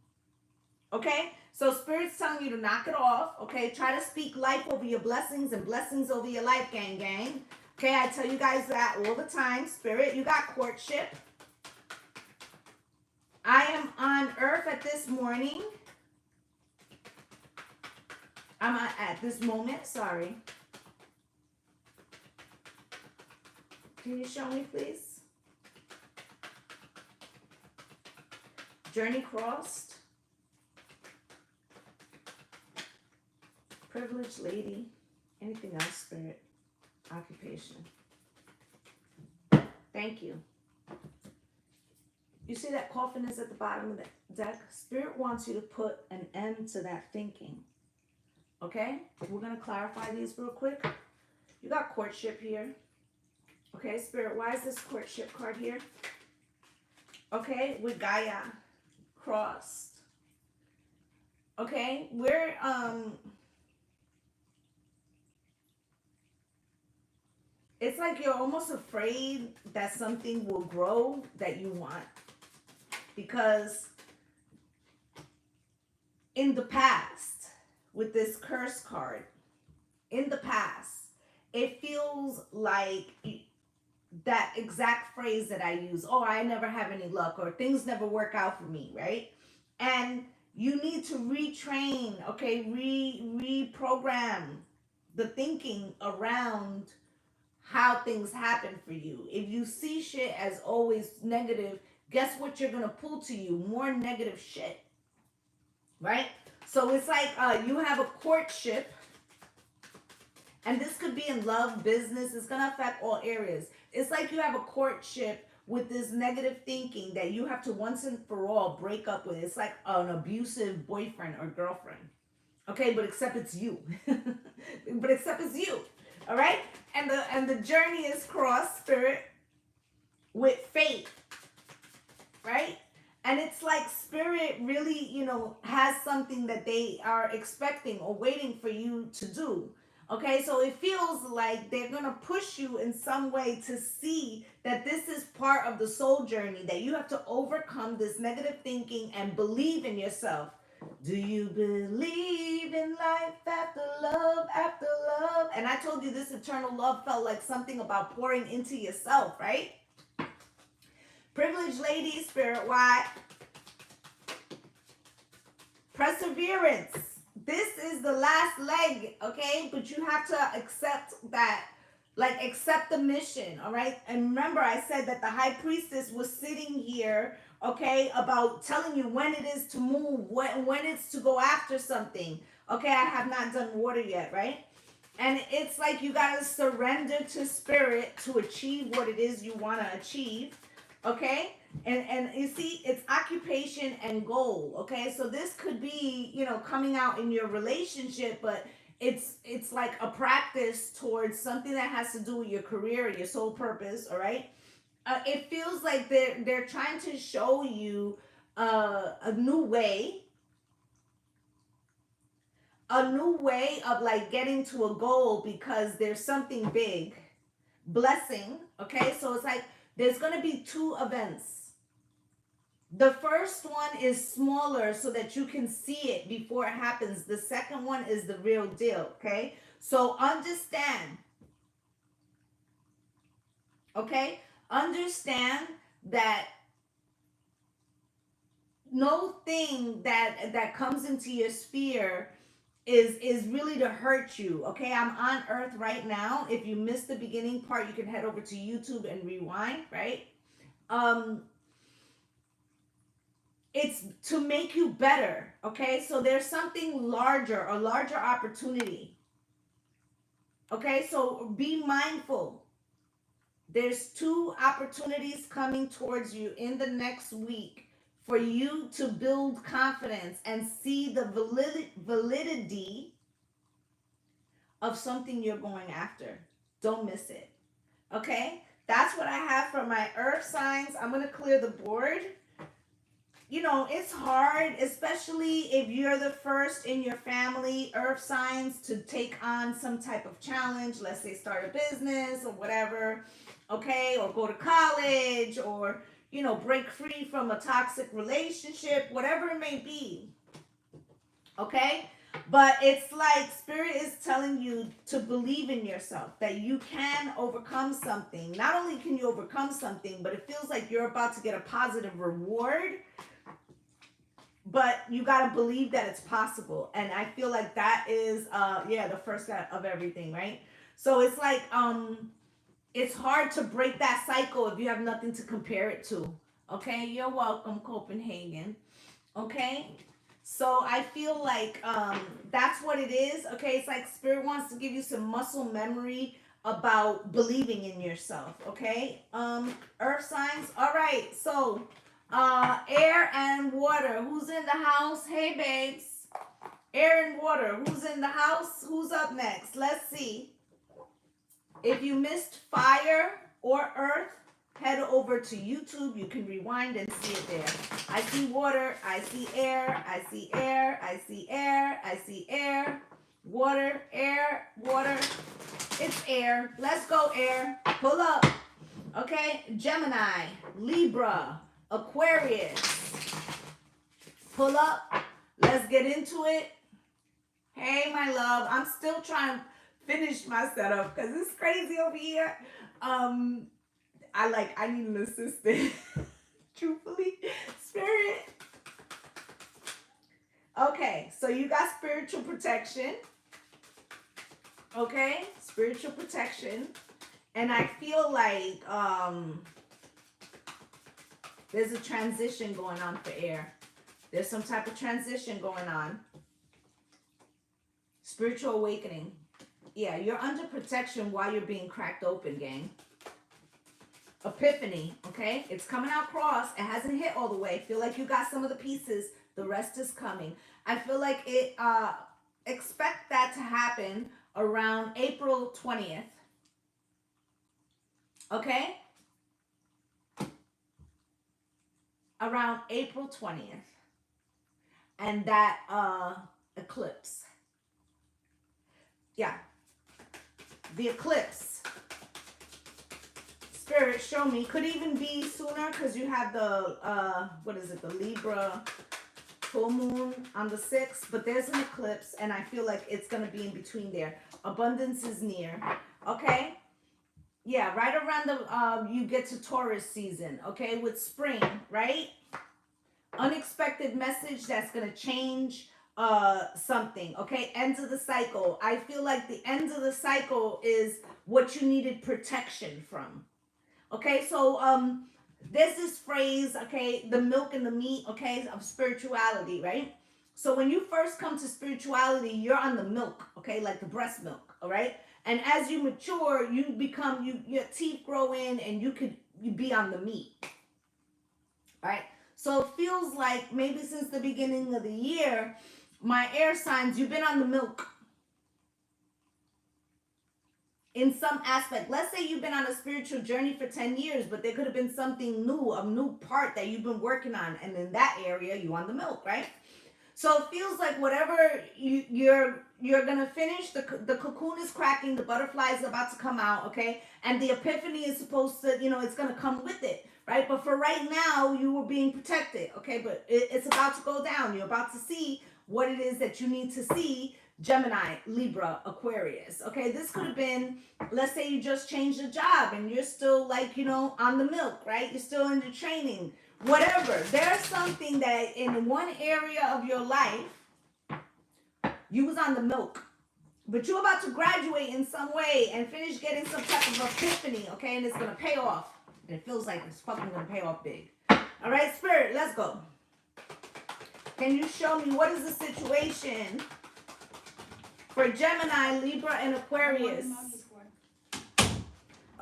Okay? So Spirit's telling you to knock it off. Okay? Try to speak life over your blessings and blessings over your life, gang, gang. Okay? I tell you guys that all the time. Spirit, you got courtship. I am on earth at this morning. I'm at this moment, sorry. Can you show me, please? Journey crossed. Privileged lady. Anything else, Spirit? Occupation. Thank you. You see that coffin is at the bottom of the deck? Spirit wants you to put an end to that thinking. Okay? We're going to clarify these real quick. You got courtship here. Okay, Spirit, why is this courtship card here? Okay, with Gaia crossed. Okay, we're it's like you're almost afraid that something will grow that you want. Because in the past, with this curse card, in the past, it feels like that exact phrase that I use, oh, I never have any luck, or things never work out for me, right? And you need to retrain, okay, reprogram the thinking around how things happen for you. If you see shit as always negative, guess what you're gonna pull to you? More negative shit, right? So it's like you have a courtship, and this could be in love, business. It's gonna affect all areas. It's like you have a courtship with this negative thinking that you have to once and for all break up with. It's like an abusive boyfriend or girlfriend. Okay, but except it's you. But except it's you. All right? And the journey is cross, Spirit, with faith. Right? And it's like Spirit really, has something that they are expecting or waiting for you to do. Okay, so it feels like they're going to push you in some way to see that this is part of the soul journey, that you have to overcome this negative thinking and believe in yourself. Do you believe in life after love, after love? And I told you this eternal love felt like something about pouring into yourself, right? Privileged lady, Spirit, why? Perseverance. This is the last leg, okay? But you have to accept that, like accept the mission, all right? And remember, I said that the high priestess was sitting here, okay, about telling you when it is to move, when it's to go after something. Okay, I have not done water yet, right? And it's like you got to surrender to Spirit to achieve what it is you want to achieve, okay? And you see, it's occupation and goal, okay? So this could be, coming out in your relationship, but it's like a practice towards something that has to do with your career, your soul purpose, all right? It feels like they're trying to show you a new way of like getting to a goal, because there's something big, blessing, okay? So it's like there's going to be two events. The first one is smaller so that you can see it before it happens. The second one is the real deal, okay? So understand, okay? Understand that no thing that comes into your sphere is really to hurt you, okay? I'm on earth right now. If you missed the beginning part, you can head over to YouTube and rewind, right? It's to make you better, okay? So there's something larger, a larger opportunity, okay? So be mindful. There's two opportunities coming towards you in the next week for you to build confidence and see the validity of something you're going after. Don't miss it, okay? That's what I have for my earth signs. I'm going to clear the board. you know, it's hard, especially if you're the first in your family, earth signs, to take on some type of challenge. Let's say start a business or whatever, okay, or go to college, or, you know, break free from a toxic relationship, whatever it may be, okay? But it's like spirit is telling you to believe in yourself, that you can overcome something. Not only can you overcome something, but it feels like you're about to get a positive reward, but you got to believe that it's possible. And I feel like that is yeah, the first of everything, right? So it's like it's hard to break that cycle if you have nothing to compare it to. Okay, you're welcome, Copenhagen. Okay, so I feel like that's what it is. Okay, it's like spirit wants to give you some muscle memory about believing in yourself. Okay, earth signs. All right, so air and water, who's in the house? Hey babes, air and water, who's in the house? Who's up next? Let's see. If you missed fire or earth, head over to YouTube. You can rewind and see it there. I see water, I see air, I see air, I see air, I see air, water, air, water. It's air. Let's go, air. Pull up. Okay, Gemini, Libra, Aquarius. Pull up. Let's get into it. Hey, my love. I'm still trying to finish my setup because it's crazy over here. I need an assistant. Truthfully, spirit. Okay, so you got spiritual protection. Okay, spiritual protection. And I feel like there's a transition going on for air. There's some type of transition going on. Spiritual awakening. Yeah, you're under protection while you're being cracked open, gang. Epiphany, okay? It's coming out cross. It hasn't hit all the way. Feel like you got some of the pieces. The rest is coming. I feel like expect that to happen around April 20th. Okay? Around April 20th. And that eclipse. Yeah. The eclipse. Spirit, show me. Could even be sooner because you have the, what is it? The Libra full moon on the 6th. But there's an eclipse and I feel like it's going to be in between there. Abundance is near. Okay? Yeah, right around the, you get to Taurus season. Okay? With spring, right? Unexpected message that's going to change something. Okay? Ends of the cycle. I feel like the ends of the cycle is what you needed protection from. Okay, so there's this phrase, okay, the milk and the meat, okay, of spirituality, right? So when you first come to spirituality, you're on the milk, okay, like the breast milk, all right? And as you mature, you become, your teeth grow in and you be on the meat, all right? So it feels like maybe since the beginning of the year, my air signs, you've been on the milk. In some aspect, let's say you've been on a spiritual journey for 10 years, but there could have been something new, a new part that you've been working on. And in that area, you on the milk, right? So it feels like whatever you're going to finish, the cocoon is cracking, the butterfly is about to come out, okay? And the epiphany is supposed to, it's going to come with it, right? But for right now, you were being protected, okay? But it's about to go down. You're about to see what it is that you need to see. Gemini, Libra, Aquarius. Okay, this could have been, let's say you just changed a job and you're still like, on the milk, right? You're still in the training, whatever. There's something that in one area of your life, you was on the milk, but you're about to graduate in some way and finish getting some type of epiphany, okay? And it's going to pay off. And it feels like it's fucking going to pay off big. All right, Spirit, let's go. Can you show me what is the situation for Gemini, Libra, and Aquarius?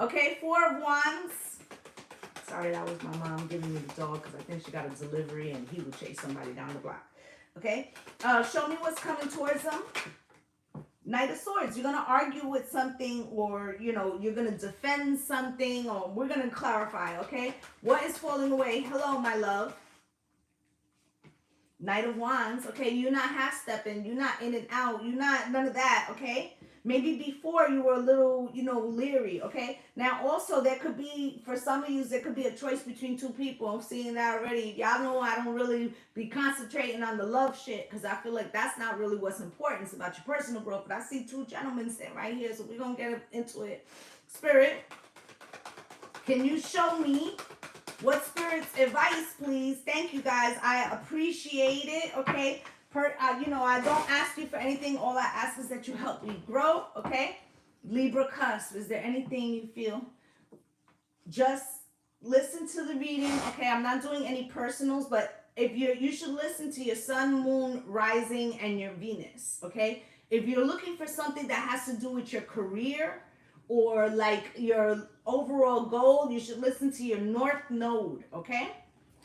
Okay, 4 of Wands. Sorry, that was my mom giving me the dog because I think she got a delivery and he would chase somebody down the block. Okay, show me what's coming towards them. Knight of Swords. You're going to argue with something, or, you're going to defend something, or we're going to clarify, okay? What is falling away? Hello, my love. Knight of Wands, okay? You're not half-stepping. You're not in and out. You're not none of that, okay? Maybe before you were a little, you know, leery, okay? Now, also, there could be, for some of you, there could be a choice between two people. I'm seeing that already. Y'all know I don't really be concentrating on the love shit because I feel like that's not really what's important. It's about your personal growth. But I see two gentlemen sitting right here, so we're going to get into it. Spirit, can you show me what Spirit's advice, please? Thank you, guys. I appreciate it, okay? You know, I don't ask you for anything. All I ask is that you help me grow, okay? Libra cusp, is there anything you feel? Just listen to the reading, okay? I'm not doing any personals, but if you should listen to your sun, moon, rising, and your Venus, okay? If you're looking for something that has to do with your career or like your overall goal, you should listen to your North Node, okay?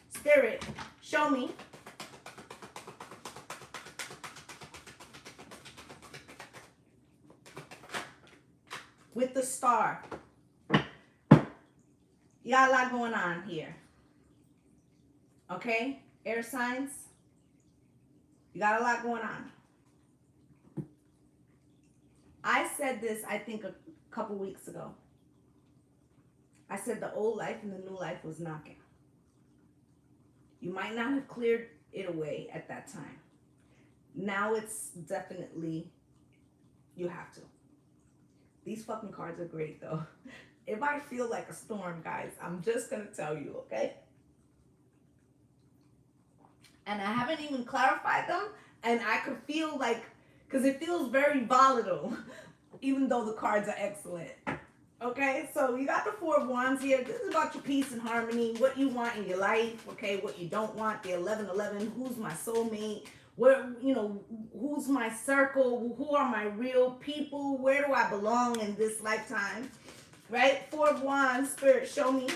Spirit, show me. With the Star. You got a lot going on here. Okay? Air signs. You got a lot going on. I said this, I think, a couple weeks ago. I said the old life and the new life was knocking. You might not have cleared it away at that time. Now it's definitely, you have to. These fucking cards are great, though. If I feel like a storm, guys, I'm just going to tell you, okay? And I haven't even clarified them. And I could feel like, because it feels very volatile, even though the cards are excellent. Okay, so you got the Four of Wands here. This is about your peace and harmony, what you want in your life, okay, what you don't want, the 1111, who's my soulmate, where, you know, who's my circle, who are my real people, where do I belong in this lifetime, right? Four of Wands, Spirit, show me.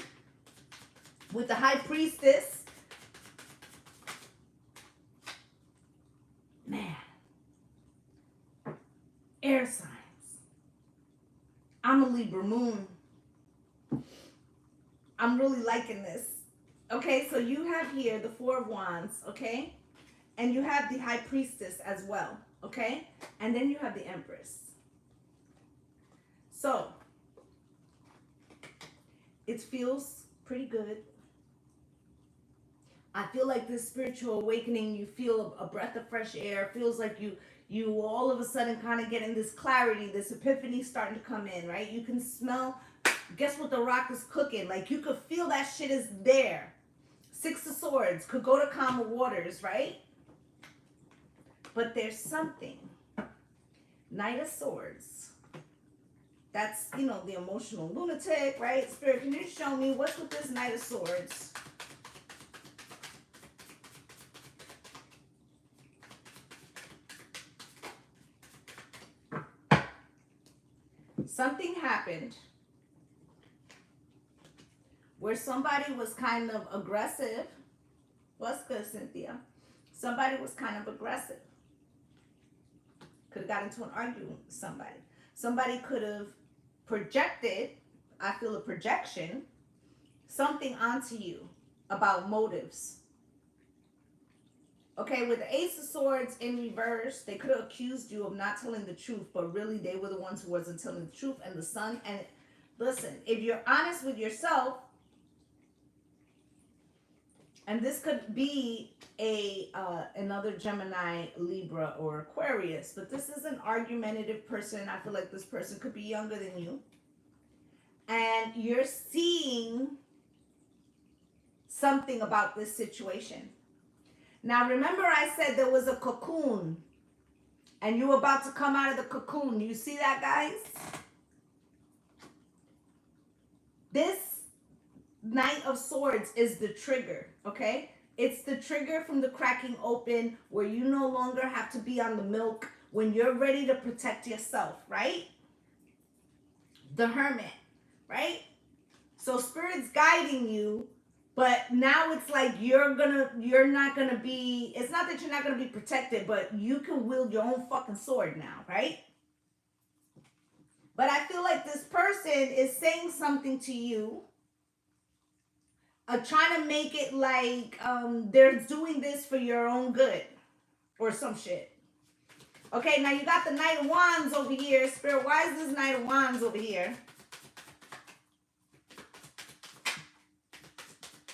With the High Priestess, man, air sign. I'm a Libra moon. I'm really liking this. Okay, so you have here the Four of Wands, okay? And you have the High Priestess as well, okay? And then you have the Empress. So, it feels pretty good. I feel like this spiritual awakening, you feel a breath of fresh air. It feels like you all of a sudden kind of getting this clarity, this epiphany starting to come in, right? You can smell, guess what the rock is cooking? Like you could feel that shit is there. Six of Swords, could go to calmer waters, right? But there's something. Knight of Swords. That's, you know, the emotional lunatic, right? Spirit, can you show me what's with this Knight of Swords? Something happened where somebody was kind of aggressive. What's good, Cynthia? Somebody was kind of aggressive. Could have got into an argument with somebody. Somebody could have projected, I feel a projection, something onto you about motives. Okay, with the Ace of Swords in reverse, they could have accused you of not telling the truth, but really they were the ones who wasn't telling the truth. And the Sun, and listen, if you're honest with yourself, and this could be another Gemini, Libra, or Aquarius, but this is an argumentative person. I feel like this person could be younger than you. And you're seeing something about this situation. Now, remember I said there was a cocoon and you were about to come out of the cocoon. You see that, guys? This Knight of Swords is the trigger, okay? It's the trigger from the cracking open where you no longer have to be on the milk when you're ready to protect yourself, right? The Hermit, right? So Spirit's guiding you. But now it's like you're not gonna be, it's not that you're not gonna be protected, but you can wield your own fucking sword now, right? But I feel like this person is saying something to you trying to make it like they're doing this for your own good or some shit. Okay, now you got the Knight of Wands over here. Spirit, why is this Knight of Wands over here?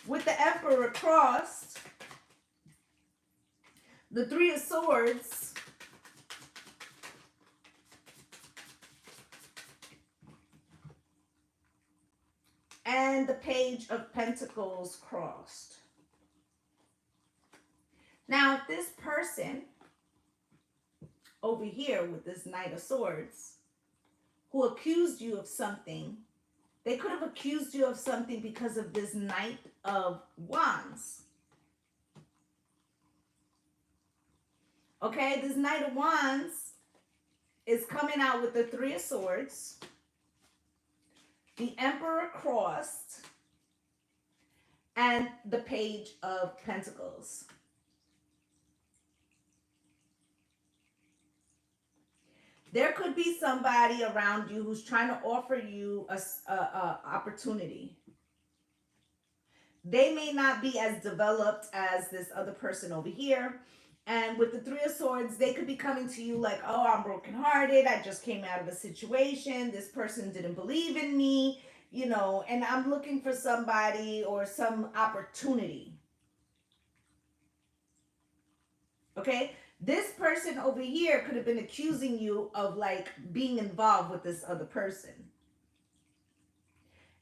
With the Emperor crossed, the Three of Swords, and the Page of Pentacles crossed. Now, this person over here with this Knight of Swords who accused you of something, they could have accused you of something because of this Knight of Wands. Okay, this Knight of Wands is coming out with the Three of Swords, the Emperor crossed, and the Page of Pentacles. There could be somebody around you who's trying to offer you a opportunity. They may not be as developed as this other person over here. And with the Three of Swords, they could be coming to you like, oh, I'm brokenhearted. I just came out of a situation. This person didn't believe in me, you know, and I'm looking for somebody or some opportunity. Okay? This person over here could have been accusing you of like being involved with this other person.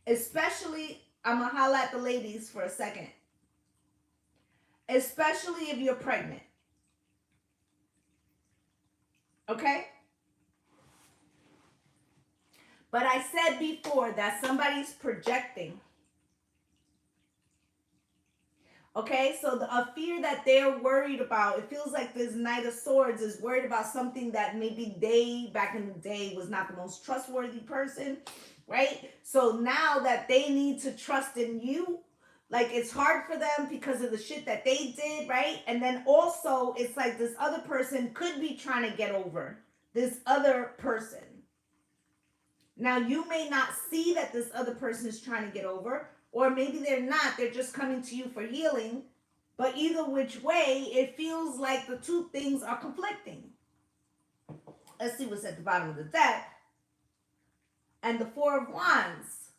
Especially, I'm going to highlight the ladies for a second. Especially if you're pregnant. Okay? But I said before that somebody's projecting. Okay, so a fear that they're worried about, it feels like this Knight of Swords is worried about something that maybe they, back in the day, was not the most trustworthy person, right? So now that they need to trust in you, like it's hard for them because of the shit that they did, right? And then also it's like this other person could be trying to get over this other person. Now you may not see that this other person is trying to get over, or maybe they're not, they're just coming to you for healing. But either which way, it feels like the two things are conflicting. Let's see what's at the bottom of the deck. And the Four of Wands.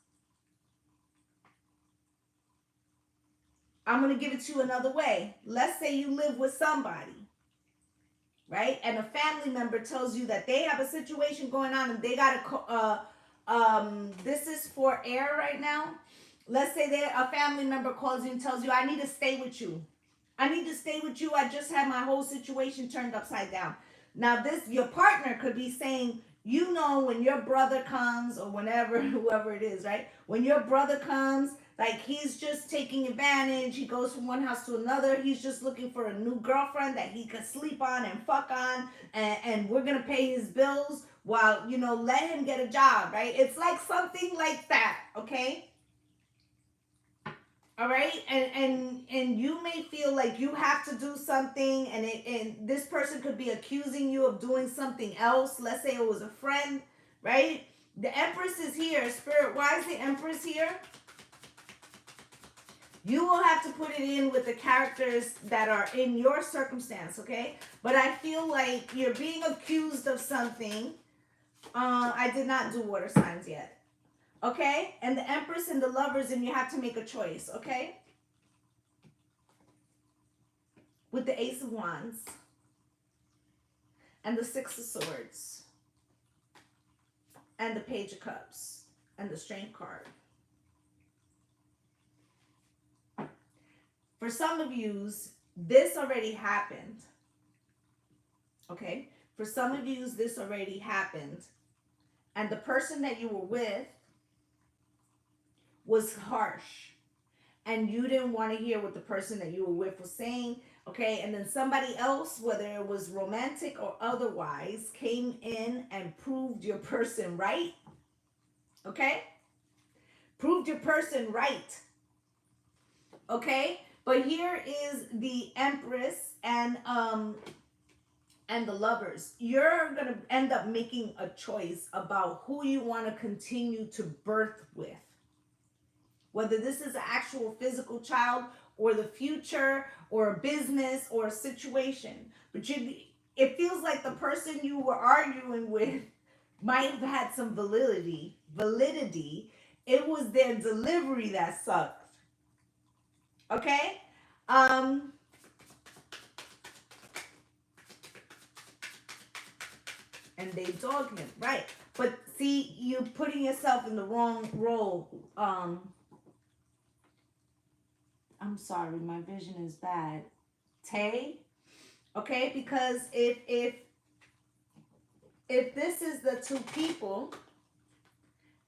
I'm going to give it to you another way. Let's say you live with somebody, right? And a family member tells you that they have a situation going on and they got to, this is for air right now. Let's say a family member calls you and tells you, I need to stay with you. I need to stay with you. I just had my whole situation turned upside down. Now your partner could be saying, you know, when your brother comes or whenever, whoever it is, right? When your brother comes, like he's just taking advantage. He goes from one house to another. He's just looking for a new girlfriend that he could sleep on and fuck on. And we're going to pay his bills while, you know, let him get a job, right? It's like something like that, okay? All right, and you may feel like you have to do something, and this person could be accusing you of doing something else. Let's say it was a friend, right? The Empress is here. Spirit, why is the Empress here? You will have to put it in with the characters that are in your circumstance, okay? But I feel like you're being accused of something. I did not do water signs yet. Okay? And the Empress and the Lovers, and you have to make a choice, okay? With the Ace of Wands and the Six of Swords and the Page of Cups and the Strength card. For some of you, this already happened. Okay? For some of you, this already happened. And the person that you were with was harsh, and you didn't want to hear what the person that you were with was saying, okay? And then somebody else, whether it was romantic or otherwise, came in and proved your person right, okay? Proved your person right, okay? But here is the Empress and the Lovers. You're going to end up making a choice about who you want to continue to birth with. Whether this is an actual physical child or the future or a business or a situation. But it feels like the person you were arguing with might have had some validity. It was their delivery that sucked. Okay? And they dog him, right? But see, you're putting yourself in the wrong role. I'm sorry, my vision is bad. Tay, okay? Because if this is the two people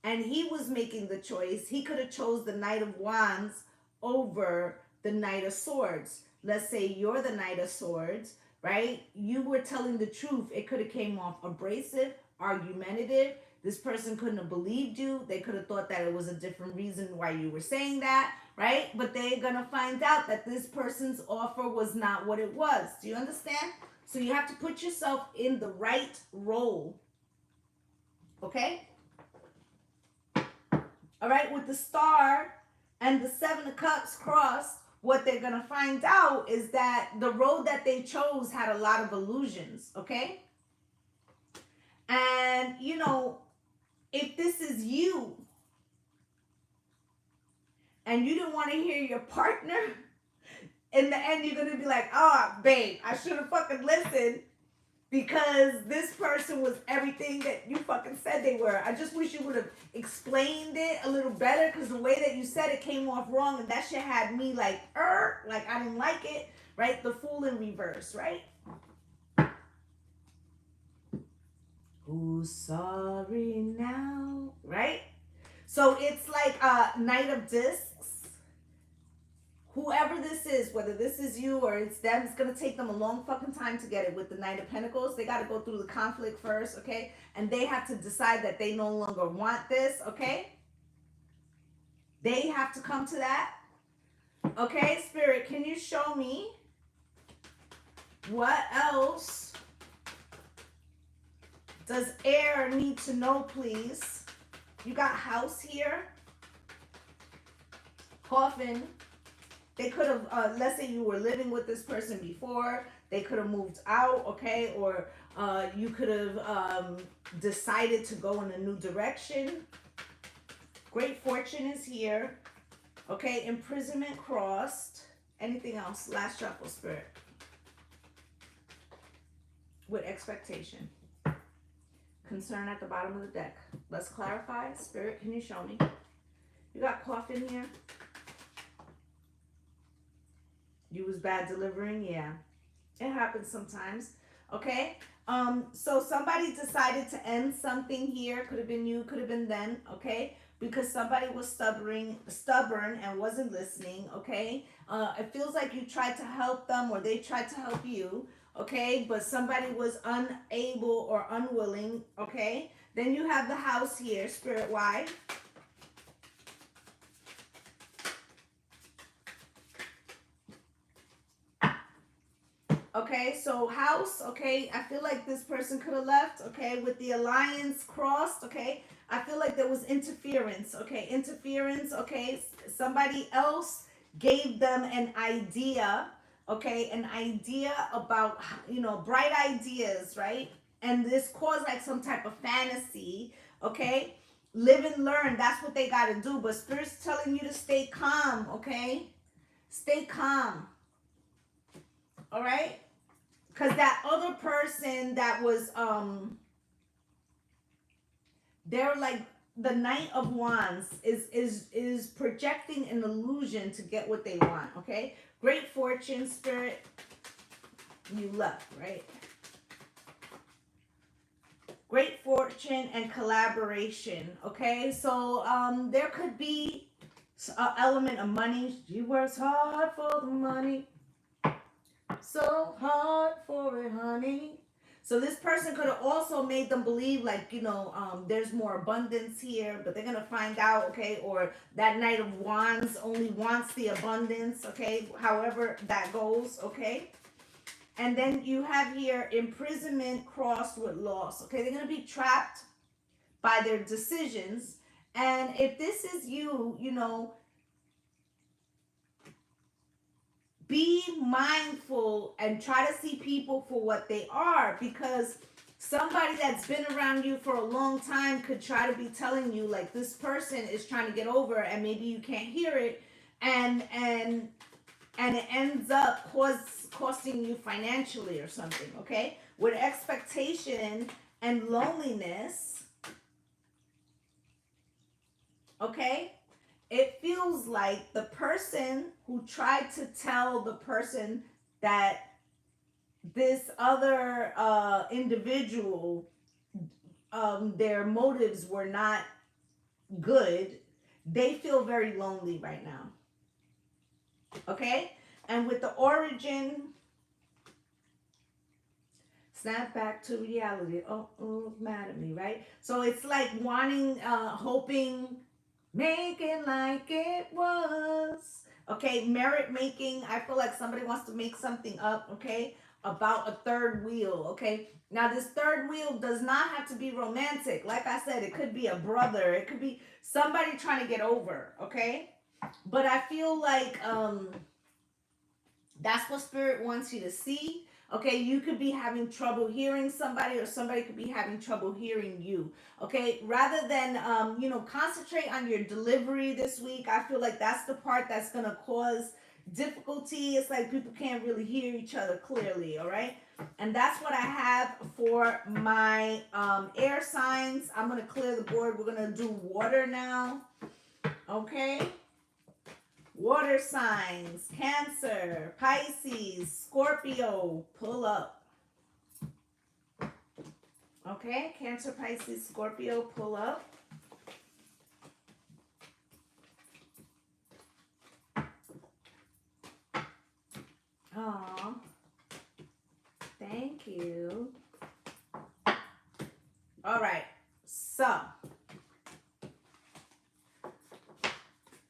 and he was making the choice, he could have chose the Knight of Wands over the Knight of Swords. Let's say you're the Knight of Swords, right? You were telling the truth. It could have came off abrasive, argumentative. This person couldn't have believed you. They could have thought that it was a different reason why you were saying that, right? But they're going to find out that this person's offer was not what it was. Do you understand? So you have to put yourself in the right role. Okay? All right, with the Star and the Seven of Cups crossed, what they're going to find out is that the road that they chose had a lot of illusions, okay? And, you know, if this is you and you didn't want to hear your partner, in the end, you're going to be like, oh, babe, I should have fucking listened because this person was everything that you fucking said they were. I just wish you would have explained it a little better because the way that you said it came off wrong and that shit had me like I didn't like it, right? The Fool in reverse, right? Who's sorry now, right? So it's like a Knight of Discs. Whoever this is, whether this is you or it's them, it's going to take them a long fucking time to get it. With the Knight of Pentacles, they got to go through the conflict first, okay? And they have to decide that they no longer want this, okay? They have to come to that. Okay, Spirit, can you show me what else does air need to know, please? You got house here. Coffin. They could have, let's say you were living with this person before, they could have moved out, okay? Or you could have decided to go in a new direction. Great fortune is here, okay? Imprisonment crossed. Anything else? Last shuffle, Spirit. With expectation. Concern at the bottom of the deck. Let's clarify. Spirit, can you show me? You got coffin here. You was bad delivering, yeah. It happens sometimes, okay? So somebody decided to end something here. Could have been you, could have been them, okay? Because somebody was stubborn and wasn't listening, okay? It feels like you tried to help them or they tried to help you, okay? But somebody was unable or unwilling, okay? Then you have the house here, Spirit, why? Okay, so house, okay, I feel like this person could have left, okay, with the alliance crossed, okay, I feel like there was interference, okay, somebody else gave them an idea, okay, an idea about, you know, bright ideas, right, and this caused like some type of fantasy, okay, live and learn, that's what they got to do, but Spirit's telling you to stay calm, okay, stay calm. All right, because that other person that was they're like the Knight of Wands is projecting an illusion to get what they want. Okay, great fortune, Spirit. You left, right? Great fortune and collaboration. Okay, so there could be an element of money. She works hard for the money. So hard for it, honey. So this person could have also made them believe like, you know, there's more abundance here, but they're going to find out, okay, or that Knight of Wands only wants the abundance, okay, however that goes, okay. And then you have here imprisonment crossed with loss, okay. They're going to be trapped by their decisions. And if this is you, you know, be mindful and try to see people for what they are, because somebody that's been around you for a long time could try to be telling you like this person is trying to get over, and maybe you can't hear it, and it ends up costing you financially or something. Okay, with expectation and loneliness, okay, it feels like the person who tried to tell the person that this other individual, their motives were not good, they feel very lonely right now. Okay, and with the origin, snap back to reality. Oh, mad at me, right? So it's like wanting, hoping, making like it was. Okay, merit making. I feel like somebody wants to make something up, okay, about a third wheel, okay? Now, this third wheel does not have to be romantic. Like I said, it could be a brother, it could be somebody trying to get over, okay? But I feel like that's what Spirit wants you to see. Okay, you could be having trouble hearing somebody, or somebody could be having trouble hearing you. Okay, rather than concentrate on your delivery this week. I feel like that's the part that's gonna cause difficulty. It's like people can't really hear each other clearly. All right, and that's what I have for my air signs. I'm gonna clear the board. We're gonna do water now. Okay. Water signs, Cancer, Pisces, Scorpio, pull up. Okay, Cancer, Pisces, Scorpio, pull up. Aw, thank you. All right, so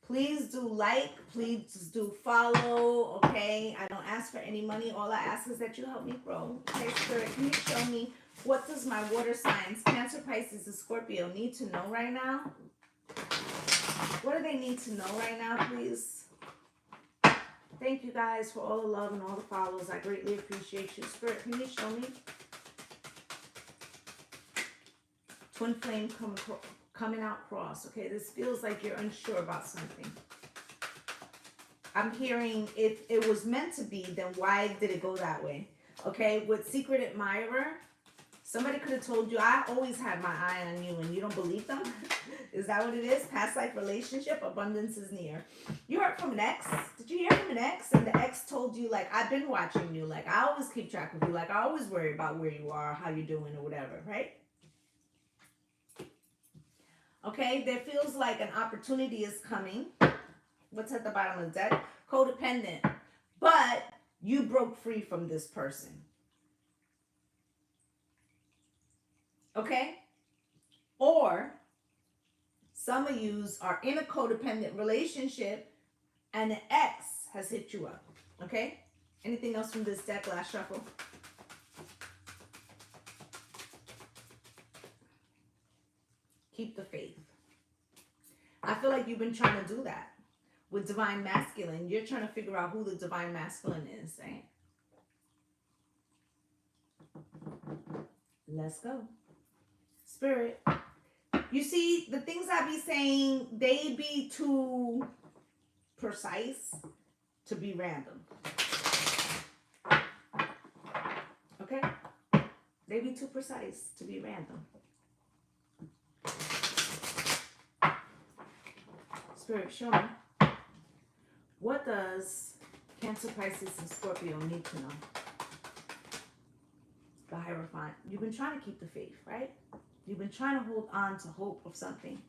please do like, please do follow, okay? I don't ask for any money. All I ask is that you help me grow. Okay, Spirit, can you show me what does my water signs, Cancer, Pisces, and Scorpio, need to know right now? What do they need to know right now, please? Thank you guys for all the love and all the follows. I greatly appreciate you. Spirit, can you show me? Twin flame coming out cross. Okay, this feels like you're unsure about something. I'm hearing if it was meant to be, then why did it go that way? Okay, with secret admirer, somebody could have told you, I always had my eye on you, and you don't believe them. Is that what it is? Past life relationship, abundance is near. You heard from an ex. Did you hear from an ex? And the ex told you, like, I've been watching you, like, I always keep track of you, like, I always worry about where you are, how you're doing, or whatever, right? Okay, there feels like an opportunity is coming. What's at the bottom of the deck? Codependent. But you broke free from this person. Okay? Or some of yous are in a codependent relationship and an ex has hit you up. Okay? Anything else from this deck? Last shuffle. Keep the faith. I feel like you've been trying to do that with divine masculine. You're trying to figure out who the divine masculine is, right? Let's go. Spirit. You see, the things I be saying, they be too precise to be random. Okay? They be too precise to be random. Spirit, show me. What does Cancer, Pisces, and Scorpio need to know? The Hierophant. You've been trying to keep the faith, right? You've been trying to hold on to hope of something.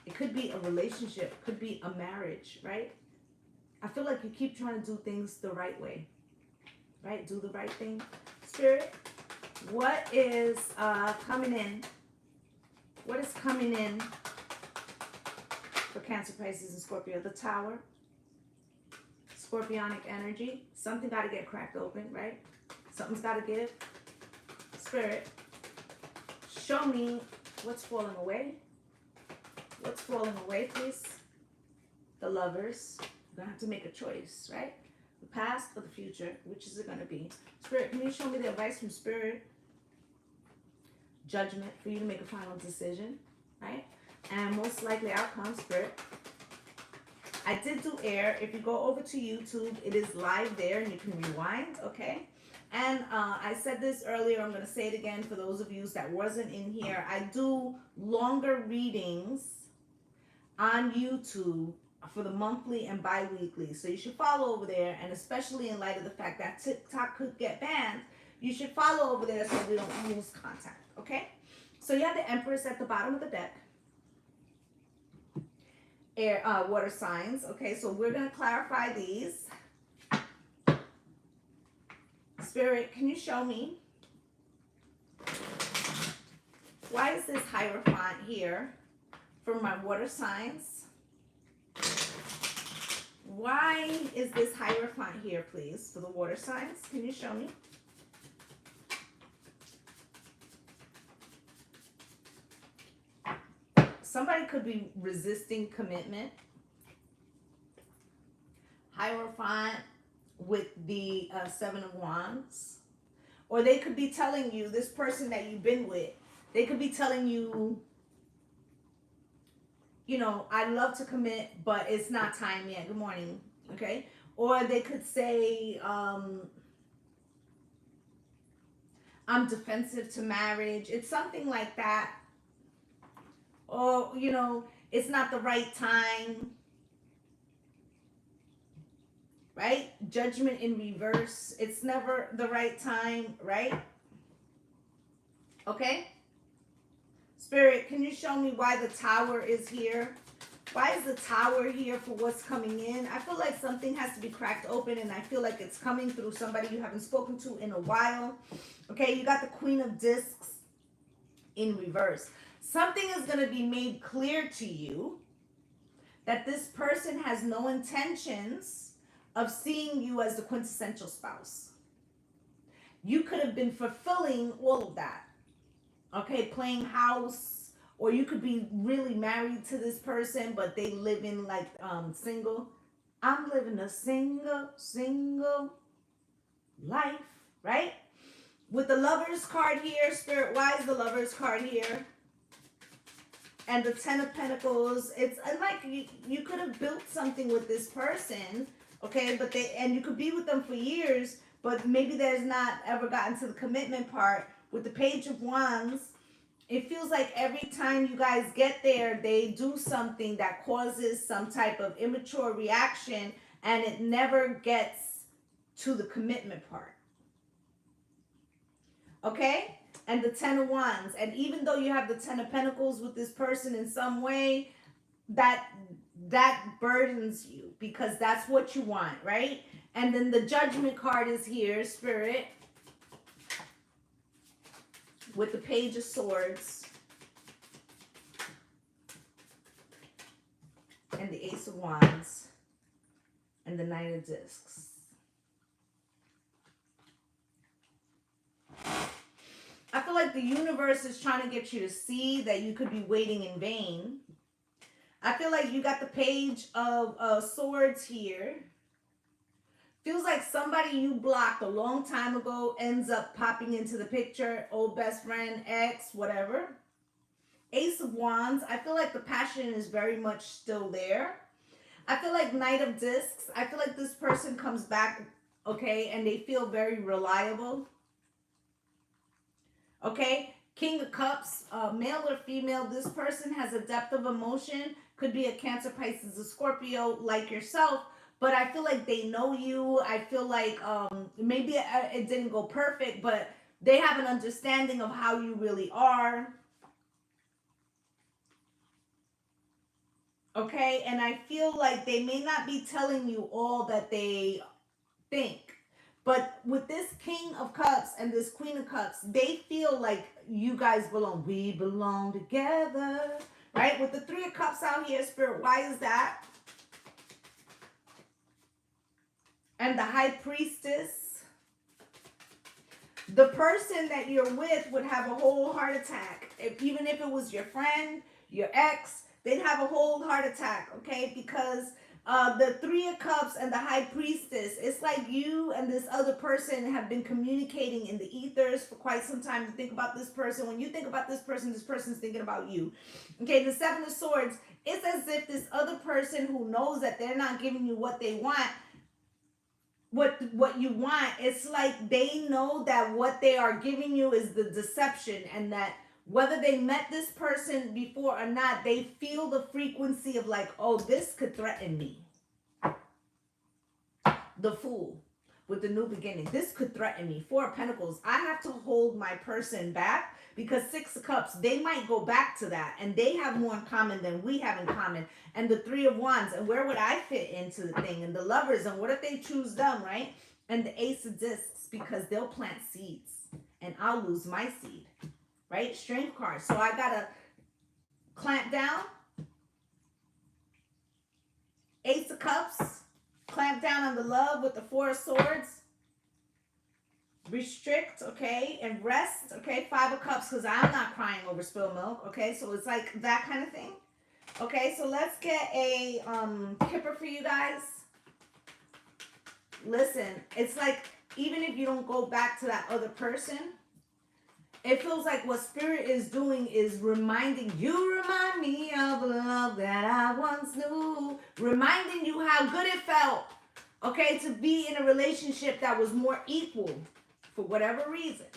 It could be a relationship, could be a marriage, right? I feel like you keep trying to do things the right way, right? Do the right thing. Spirit, what is coming in? What is coming in for Cancer, Pisces, and Scorpio? The Tower. Scorpionic energy. Something got to get cracked open, right? Something's got to give. Spirit, show me what's falling away. What's falling away, please? The Lovers. You're going to have to make a choice, right? The past or the future? Which is it going to be? Spirit, can you show me the advice from Spirit? Judgment for you to make a final decision, right? And most likely outcome, Spirit. I did do air. If you go over to YouTube, it is live there and you can rewind, okay? And I said this earlier, I'm going to say it again for those of you that wasn't in here. I do longer readings on YouTube for the monthly and bi-weekly. So you should follow over there, and especially in light of the fact that TikTok could get banned, you should follow over there so we don't lose contact, okay? So you have the Empress at the bottom of the deck. Air, water signs, okay? So we're going to clarify these. Spirit, can you show me why is this Hierophant here for my water signs? Why is this Hierophant here, please, for the water signs? Can you show me? Somebody could be resisting commitment. Hierophant with the Seven of Wands. Or they could be telling you, this person that you've been with, they could be telling you, you know, I'd love to commit, but it's not time yet. Good morning. Okay. Or they could say, I'm defensive to marriage. It's something like that. Or, you know, it's not the right time. Right? Judgment in reverse. It's never the right time, right? Okay? Spirit, can you show me why the Tower is here? Why is the Tower here for what's coming in? I feel like something has to be cracked open, and I feel like it's coming through somebody you haven't spoken to in a while. Okay, you got the Queen of Discs in reverse. Something is going to be made clear to you that this person has no intentions of seeing you as the quintessential spouse. You could have been fulfilling all of that. Okay, playing house, or you could be really married to this person, but they live in like single. I'm living a single life, right? With the Lovers card here, Spirit, why is the Lovers card here? And the Ten of Pentacles, it's like you could have built something with this person, okay, but and you could be with them for years, but maybe there's not ever gotten to the commitment part. With the Page of Wands, it feels like every time you guys get there, they do something that causes some type of immature reaction, and it never gets to the commitment part. Okay? And the Ten of Wands. And even though you have the Ten of Pentacles with this person in some way, that burdens you because that's what you want, right? And then the Judgment card is here, Spirit, with the Page of Swords and the Ace of Wands and the Knight of Discs. I feel like the universe is trying to get you to see that you could be waiting in vain. I feel like you got the Page of Swords here. Feels like somebody you blocked a long time ago ends up popping into the picture. Old best friend, ex, whatever. Ace of Wands. I feel like the passion is very much still there. I feel like Knight of Discs. I feel like this person comes back, okay, and they feel very reliable. Okay, King of Cups, male or female, this person has a depth of emotion. Could be a Cancer, Pisces, a Scorpio like yourself, but I feel like they know you. I feel like maybe it didn't go perfect, but they have an understanding of how you really are. Okay, and I feel like they may not be telling you all that they think. But with this King of Cups and this Queen of Cups, they feel like you guys belong. We belong together, right? With the Three of Cups out here, Spirit, why is that? And the High Priestess. The person that you're with would have a whole heart attack. Even if it was your friend, your ex, they'd have a whole heart attack, okay? Because The Three of Cups and the High Priestess. It's like you and this other person have been communicating in the ethers for quite some time. To think about this person. When you think about this person's thinking about you. Okay, the Seven of Swords. It's as if this other person who knows that they're not giving you what they want, what you want, it's like they know that what they are giving you is the deception, and that whether they met this person before or not, they feel the frequency of like, oh, this could threaten me. The Fool with the New Beginning. This could threaten me. Four of Pentacles. I have to hold my person back because Six of Cups, they might go back to that, and they have more in common than we have in common. And the Three of Wands, and where would I fit into the thing? And the Lovers, and what if they choose them, right? And the Ace of Discs, because they'll plant seeds and I'll lose my seed, right? Strength card. So I gotta clamp down. Ace of Cups. Clamp down on the love with the Four of Swords. Restrict, okay, and rest, okay. Five of Cups, because I'm not crying over spilled milk, okay. So it's like that kind of thing. Okay, so let's get a kipper for you guys. Listen, it's like even if you don't go back to that other person, it feels like what Spirit is doing is reminding you, remind me of a love that I once knew. Reminding you how good it felt, okay, to be in a relationship that was more equal for whatever reason.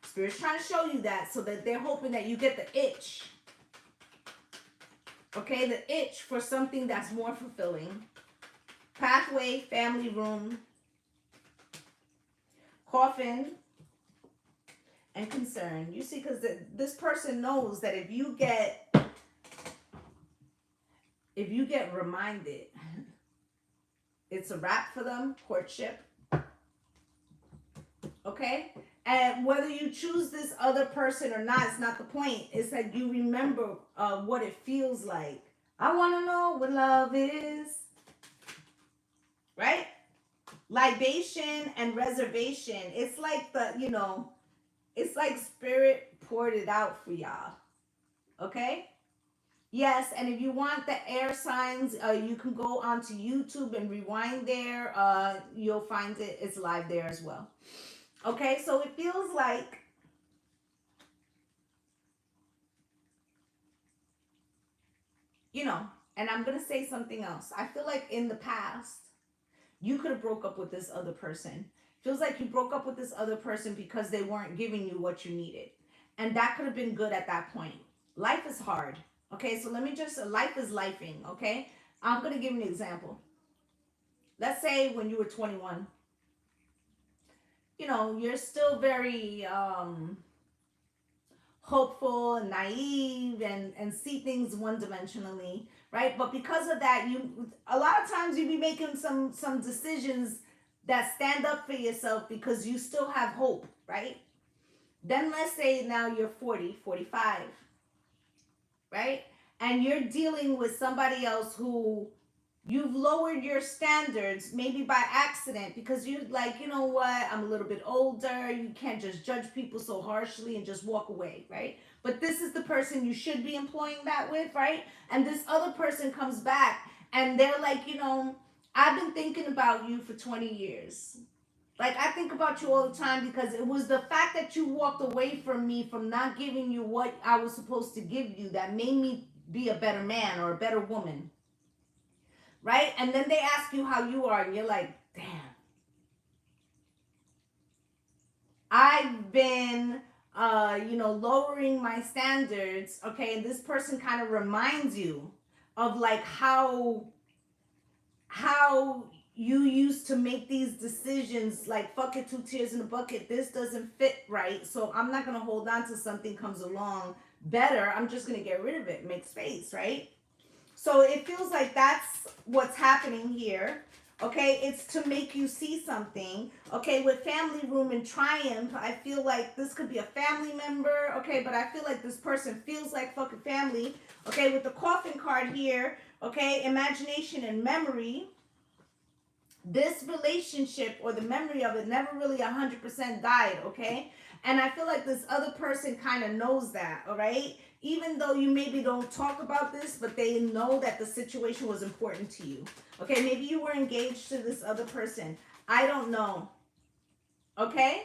Spirit's trying to show you that so that they're hoping that you get the itch. Okay, the itch for something that's more fulfilling. Pathway, family room, coffin, and concern. You see, because this person knows that if you get reminded, it's a wrap for them. Courtship. Okay? And whether you choose this other person or not, it's not the point. It's that you remember what it feels like. I want to know what love is. Right? Libation and reservation. It's like it's like Spirit poured it out for y'all. Okay? Yes, and if you want the air signs, you can go onto YouTube and rewind there. You'll find it. It's live there as well. Okay, so it feels like and I'm going to say something else. I feel like in the past, you could have broke up with this other person. Feels like you broke up with this other person because they weren't giving you what you needed. And that could have been good at that point. Life is hard. Okay, so life is lifing, okay? I'm going to give you an example. Let's say when you were 21, you're still very hopeful and naive and see things one-dimensionally, right? But because of that, a lot of times you be making some decisions that stand up for yourself because you still have hope, right? Then let's say now you're 40, 45, right? And you're dealing with somebody else who you've lowered your standards, maybe by accident, because you're like, you know what, I'm a little bit older. You can't just judge people so harshly and just walk away, right? But this is the person you should be employing that with, right? And this other person comes back and they're like, I've been thinking about you for 20 years. Like, I think about you all the time because it was the fact that you walked away from me, from not giving you what I was supposed to give you, that made me be a better man or a better woman. Right? And then they ask you how you are, and you're like, damn. I've been, lowering my standards, okay? And this person kind of reminds you of like how you used to make these decisions, like, fuck it, 2 tears in a bucket. This doesn't fit right. So I'm not going to hold on to something comes along better. I'm just going to get rid of it, make space, right? So it feels like that's what's happening here. Okay, it's to make you see something. Okay, with family room and triumph, I feel like this could be a family member. Okay, but I feel like this person feels like fucking family. Okay, with the coffin card here. Okay, imagination and memory. This relationship or the memory of it never really 100% died. Okay, and I feel like this other person kind of knows that. All right. Even though you maybe don't talk about this, but they know that the situation was important to you. Okay, maybe you were engaged to this other person. I don't know. Okay?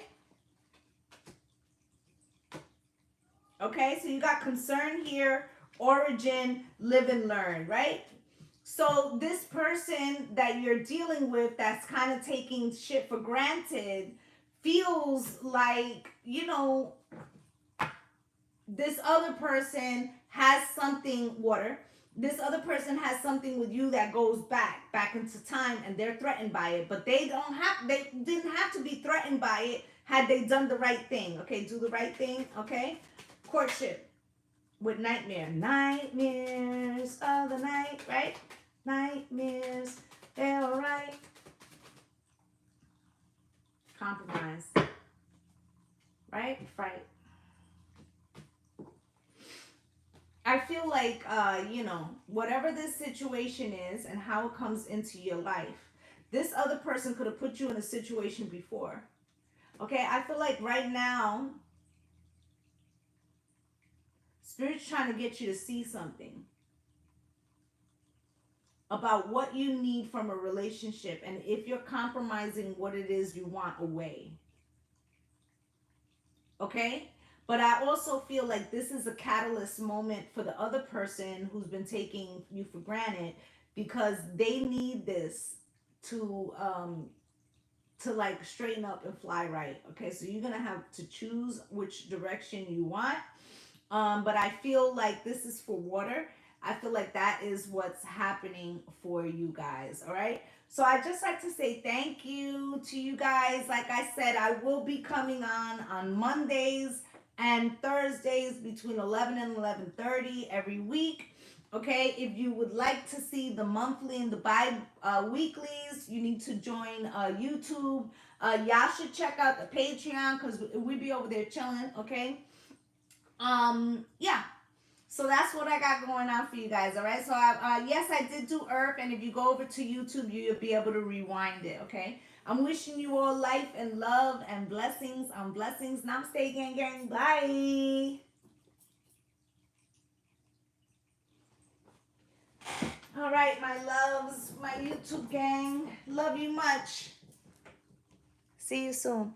Okay, so you got concern here, origin, live and learn, right? So this person that you're dealing with that's kind of taking shit for granted feels like, you know, this other person has something, water. This other person has something with you that goes back into time, and they're threatened by it. But they didn't have to be threatened by it had they done the right thing. Okay, do the right thing. Okay, courtship with nightmare, nightmares of the night, right? Nightmares, they're all right. Compromise, right? Fright. I feel like, you know, whatever this situation is and how it comes into your life, this other person could have put you in a situation before. Okay, I feel like right now, Spirit's trying to get you to see something about what you need from a relationship and if you're compromising what it is you want away. Okay? But I also feel like this is a catalyst moment for the other person who's been taking you for granted, because they need this to like straighten up and fly right. Okay? So you're going to have to choose which direction you want. But I feel like this is for water. I feel like that is what's happening for you guys. All right. So I just like to say thank you to you guys. Like I said, I will be coming on Mondays and Thursdays between 11 and 11:30 every week. Okay, if you would like to see the monthly and the weeklies, you need to join YouTube. Y'all should check out the Patreon because we be over there chilling. Okay. Yeah, so that's what I got going on for you guys. All right, so yes, I did do Earth, and if you go over to YouTube, you'll be able to rewind it. Okay, I'm wishing you all life and love and blessings on blessings. Namaste, gang gang. Bye. All right, my loves, my YouTube gang, love you much. See you soon.